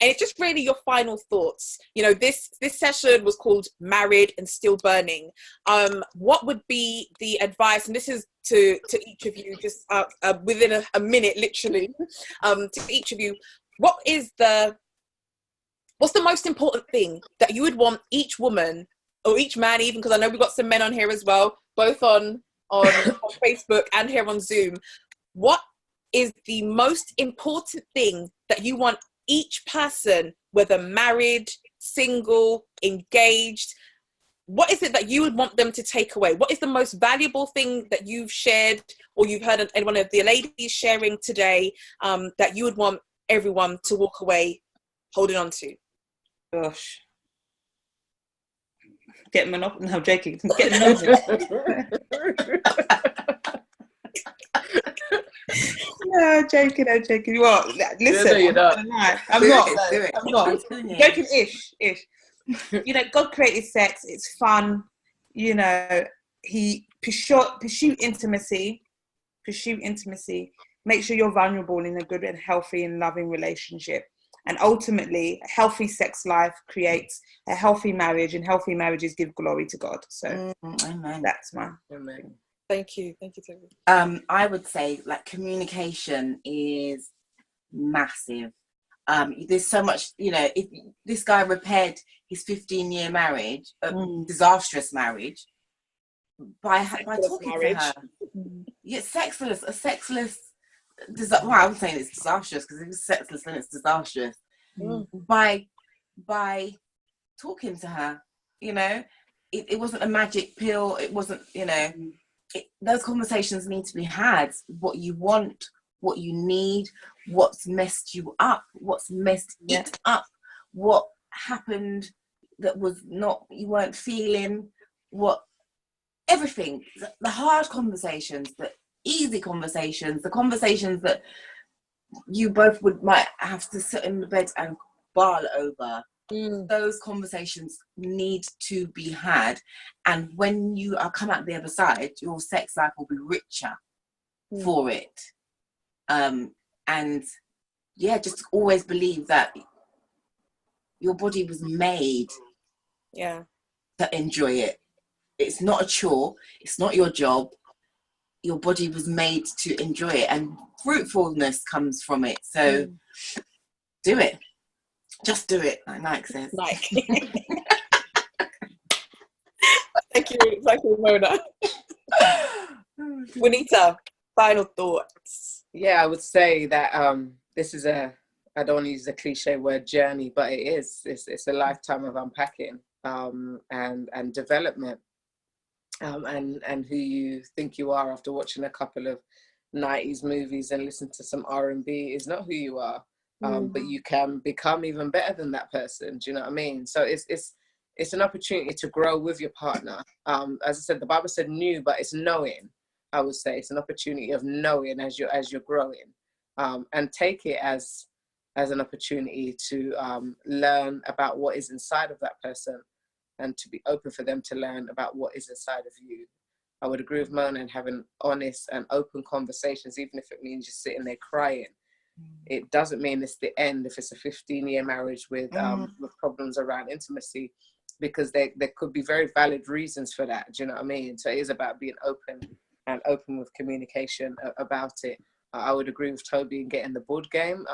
And it's just really your final thoughts. You know, this session was called Married and Still Burning. What would be the advice? And this is to each of you, just within a minute, literally. To each of you, what's the most important thing that you would want each woman or each man, even, because I know we've got some men on here as well, both on Facebook and here on Zoom. What is the most important thing that you want each person, whether married, single, engaged, what is it that you would want them to take away? What is the most valuable thing that you've shared or you've heard one of the ladies sharing today that you would want everyone to walk away holding on to? Gosh. Get monopoly. No, I'm joking. Get monopoly. No, joking. What? Listen, I'm not. Joking-ish. You know, God created sex. It's fun. You know, He pursue intimacy. Make sure you're vulnerable in a good and healthy and loving relationship. And ultimately, a healthy sex life creates a healthy marriage, and healthy marriages give glory to God. So, amen. That's my. Amen. Thank you, Toby. I would say, like, communication is massive. There's so much, you know, if this guy repaired his 15-year marriage, disastrous marriage, by talking to her. Yeah, a sexless. Well, I'm saying it's disastrous because if it's sexless, then it's disastrous. By talking to her, you know, it wasn't a magic pill. It wasn't, you know, those conversations need to be had. What you want, what you need, what's messed you up, what's messed it up, what happened that was not, you weren't feeling, everything, the hard conversations, the easy conversations, the conversations that you both might have to sit in the bed and bawl over. Those conversations need to be had, and when you come out the other side, your sex life will be richer for it. And just always believe that your body was made to enjoy it. It's not a chore, it's not your job. Your body was made to enjoy it, and fruitfulness comes from it. So do it. Just do it, like Nike says. Nike. Thank you, Mona. Juanita, final thoughts. Yeah, I would say that this is a I don't want to use the cliche word journey, but it is. It's a lifetime of unpacking and development, and who you think you are after watching a couple of 90s movies and listen to some R&B is not who you are. But you can become even better than that person. Do you know what I mean? So it's an opportunity to grow with your partner. As I said, the Bible said new, but it's knowing. I would say it's an opportunity of knowing as you're growing, and take it as an opportunity to learn about what is inside of that person, and to be open for them to learn about what is inside of you. I would agree with Mona and having honest and open conversations, even if it means just sitting there crying. It doesn't mean it's the end if it's a 15-year marriage with problems around intimacy, because there could be very valid reasons for that. Do you know what I mean? So it is about being open with communication about it. I would agree with Toby in getting the board game.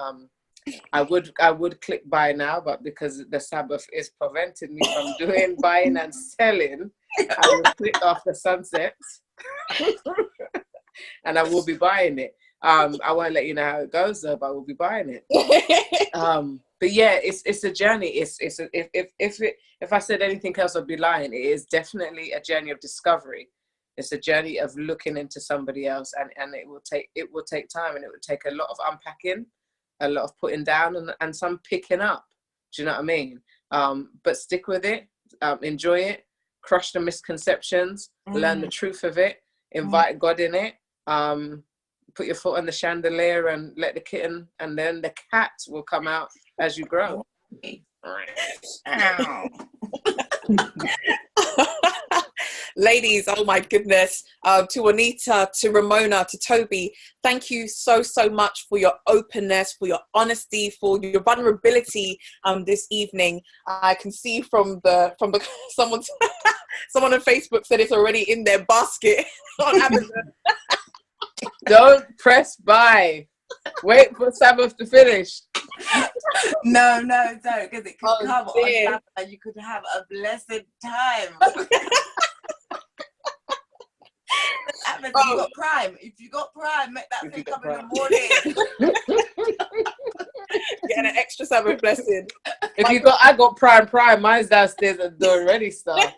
I would click buy now, but because the Sabbath is preventing me from doing buying and selling, I will click off the sunset and I will be buying it. I won't let you know how it goes though, but I will be buying it. But yeah, it's a journey. If I said anything else, I'd be lying. It is definitely a journey of discovery. It's a journey of looking into somebody else, and it will take time, and it will take a lot of unpacking, a lot of putting down, and some picking up. Do you know what I mean? But stick with it, enjoy it, crush the misconceptions, learn the truth of it, invite God in it, put your foot on the chandelier and let the kitten, and then the cat will come out as you grow. Ladies, oh my goodness, to Anita, to Ramona, to Toby, thank you so much for your openness, for your honesty, for your vulnerability this evening. I can see from the someone on Facebook said it's already in their basket on Amazon. Don't press buy. Wait for Sabbath to finish. No, don't, because it could come on Sabbath and you could have a blessed time. If you got Prime, make that thing come in the morning. Getting an extra Sabbath blessing. I got Prime, mine's downstairs at the door ready stuff.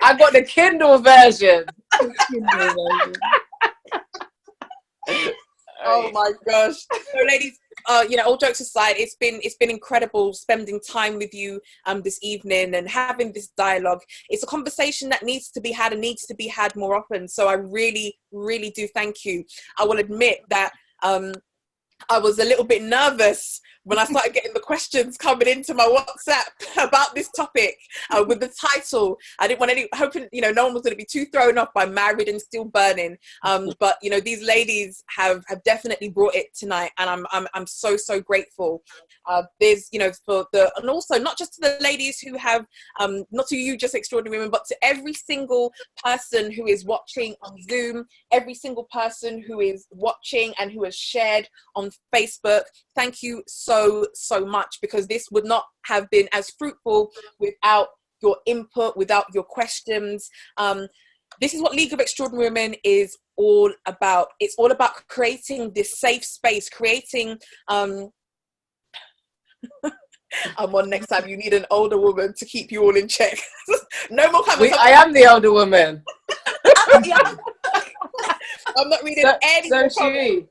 I got the Kindle version. Oh my gosh. So ladies, all jokes aside, it's been incredible spending time with you this evening and having this dialogue. It's a conversation that needs to be had and needs to be had more often. So I really, really do thank you. I will admit that I was a little bit nervous when I started getting the questions coming into my WhatsApp about this topic with the title. I didn't want hoping, no one was going to be too thrown off by Married and Still Burning. But, these ladies have definitely brought it tonight, and I'm so grateful. There's, and also not just to the ladies who have, not to you, just extraordinary women, but to every single person who is watching on Zoom, every single person who is watching and who has shared on Facebook. Thank you so much, because this would not have been as fruitful without your input, without your questions. This is what League of Extraordinary Women is all about. It's all about creating this safe space, creating I'm on next time. You need an older woman to keep you all in check. No more comments. I am the older woman. I'm not reading any more comments.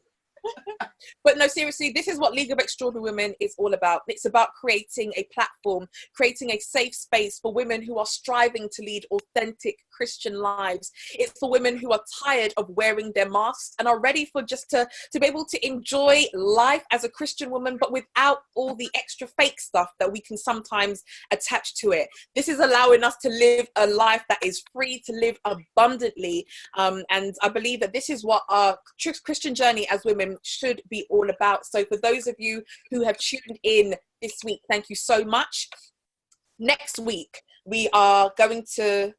But no, seriously, this is what League of Extraordinary Women is all about. It's about creating a platform, creating a safe space for women who are striving to lead authentic Christian lives. It's for women who are tired of wearing their masks and are ready for just to be able to enjoy life as a Christian woman, but without all the extra fake stuff that we can sometimes attach to it. This is allowing us to live a life that is free, to live abundantly. And I believe that this is what our Christian journey as women should be all about. So for those of you who have tuned in this week, thank you so much. Next week, we are going to...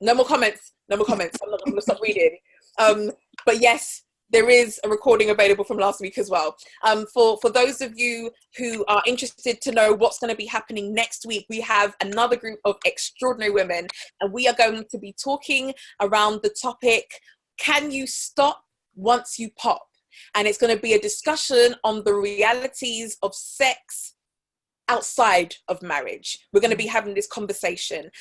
No more comments. I'm not going to stop reading. But yes, there is a recording available from last week as well. For those of you who are interested to know what's going to be happening next week, we have another group of extraordinary women, and we are going to be talking around the topic, can you stop once you pop? And it's going to be a discussion on the realities of sex outside of marriage. We're going to be having this conversation.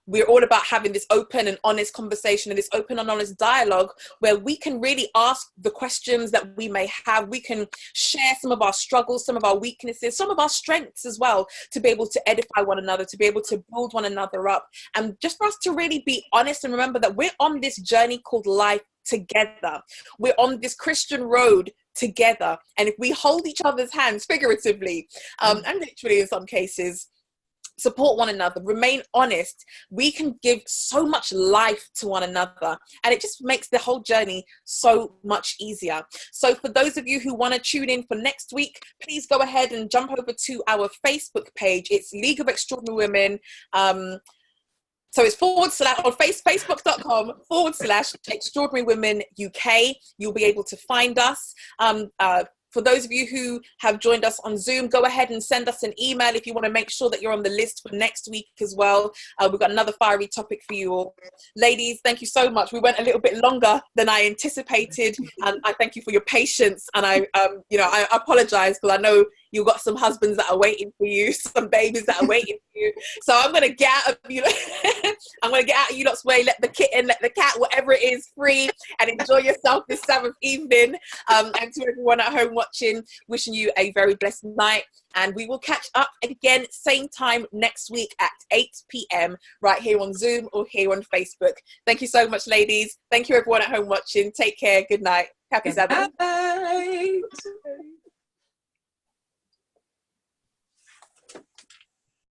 We're all about having this open and honest conversation and this open and honest dialogue where we can really ask the questions that we may have. We can share some of our struggles, some of our weaknesses, some of our strengths as well, to be able to edify one another, to be able to build one another up, and just for us to really be honest and remember that we're on this journey called life together. We're on this Christian road together, and if we hold each other's hands figuratively and literally in some cases, support one another, remain honest, we can give so much life to one another, and it just makes the whole journey so much easier. So for those of you who want to tune in for next week, please go ahead and jump over to our Facebook page. It's League of Extraordinary Women. So it's / on facebook.com/Extraordinary Women UK. You'll be able to find us. For those of you who have joined us on Zoom, go ahead and send us an email if you want to make sure that you're on the list for next week as well. We've got another fiery topic for you all. Ladies, thank you so much. We went a little bit longer than I anticipated, and I thank you for your patience. And I apologize, because I know you've got some husbands that are waiting for you, some babies that are waiting for you. So I'm going to get out of you. I'm going to get out of you lot's way. Let the kitten, let the cat, whatever it is, free, and enjoy yourself this Sabbath evening. And to everyone at home watching, wishing you a very blessed night. And we will catch up again, same time next week at 8 p.m. right here on Zoom or here on Facebook. Thank you so much, ladies. Thank you, everyone at home watching. Take care. Good night. Happy Sabbath. Bye.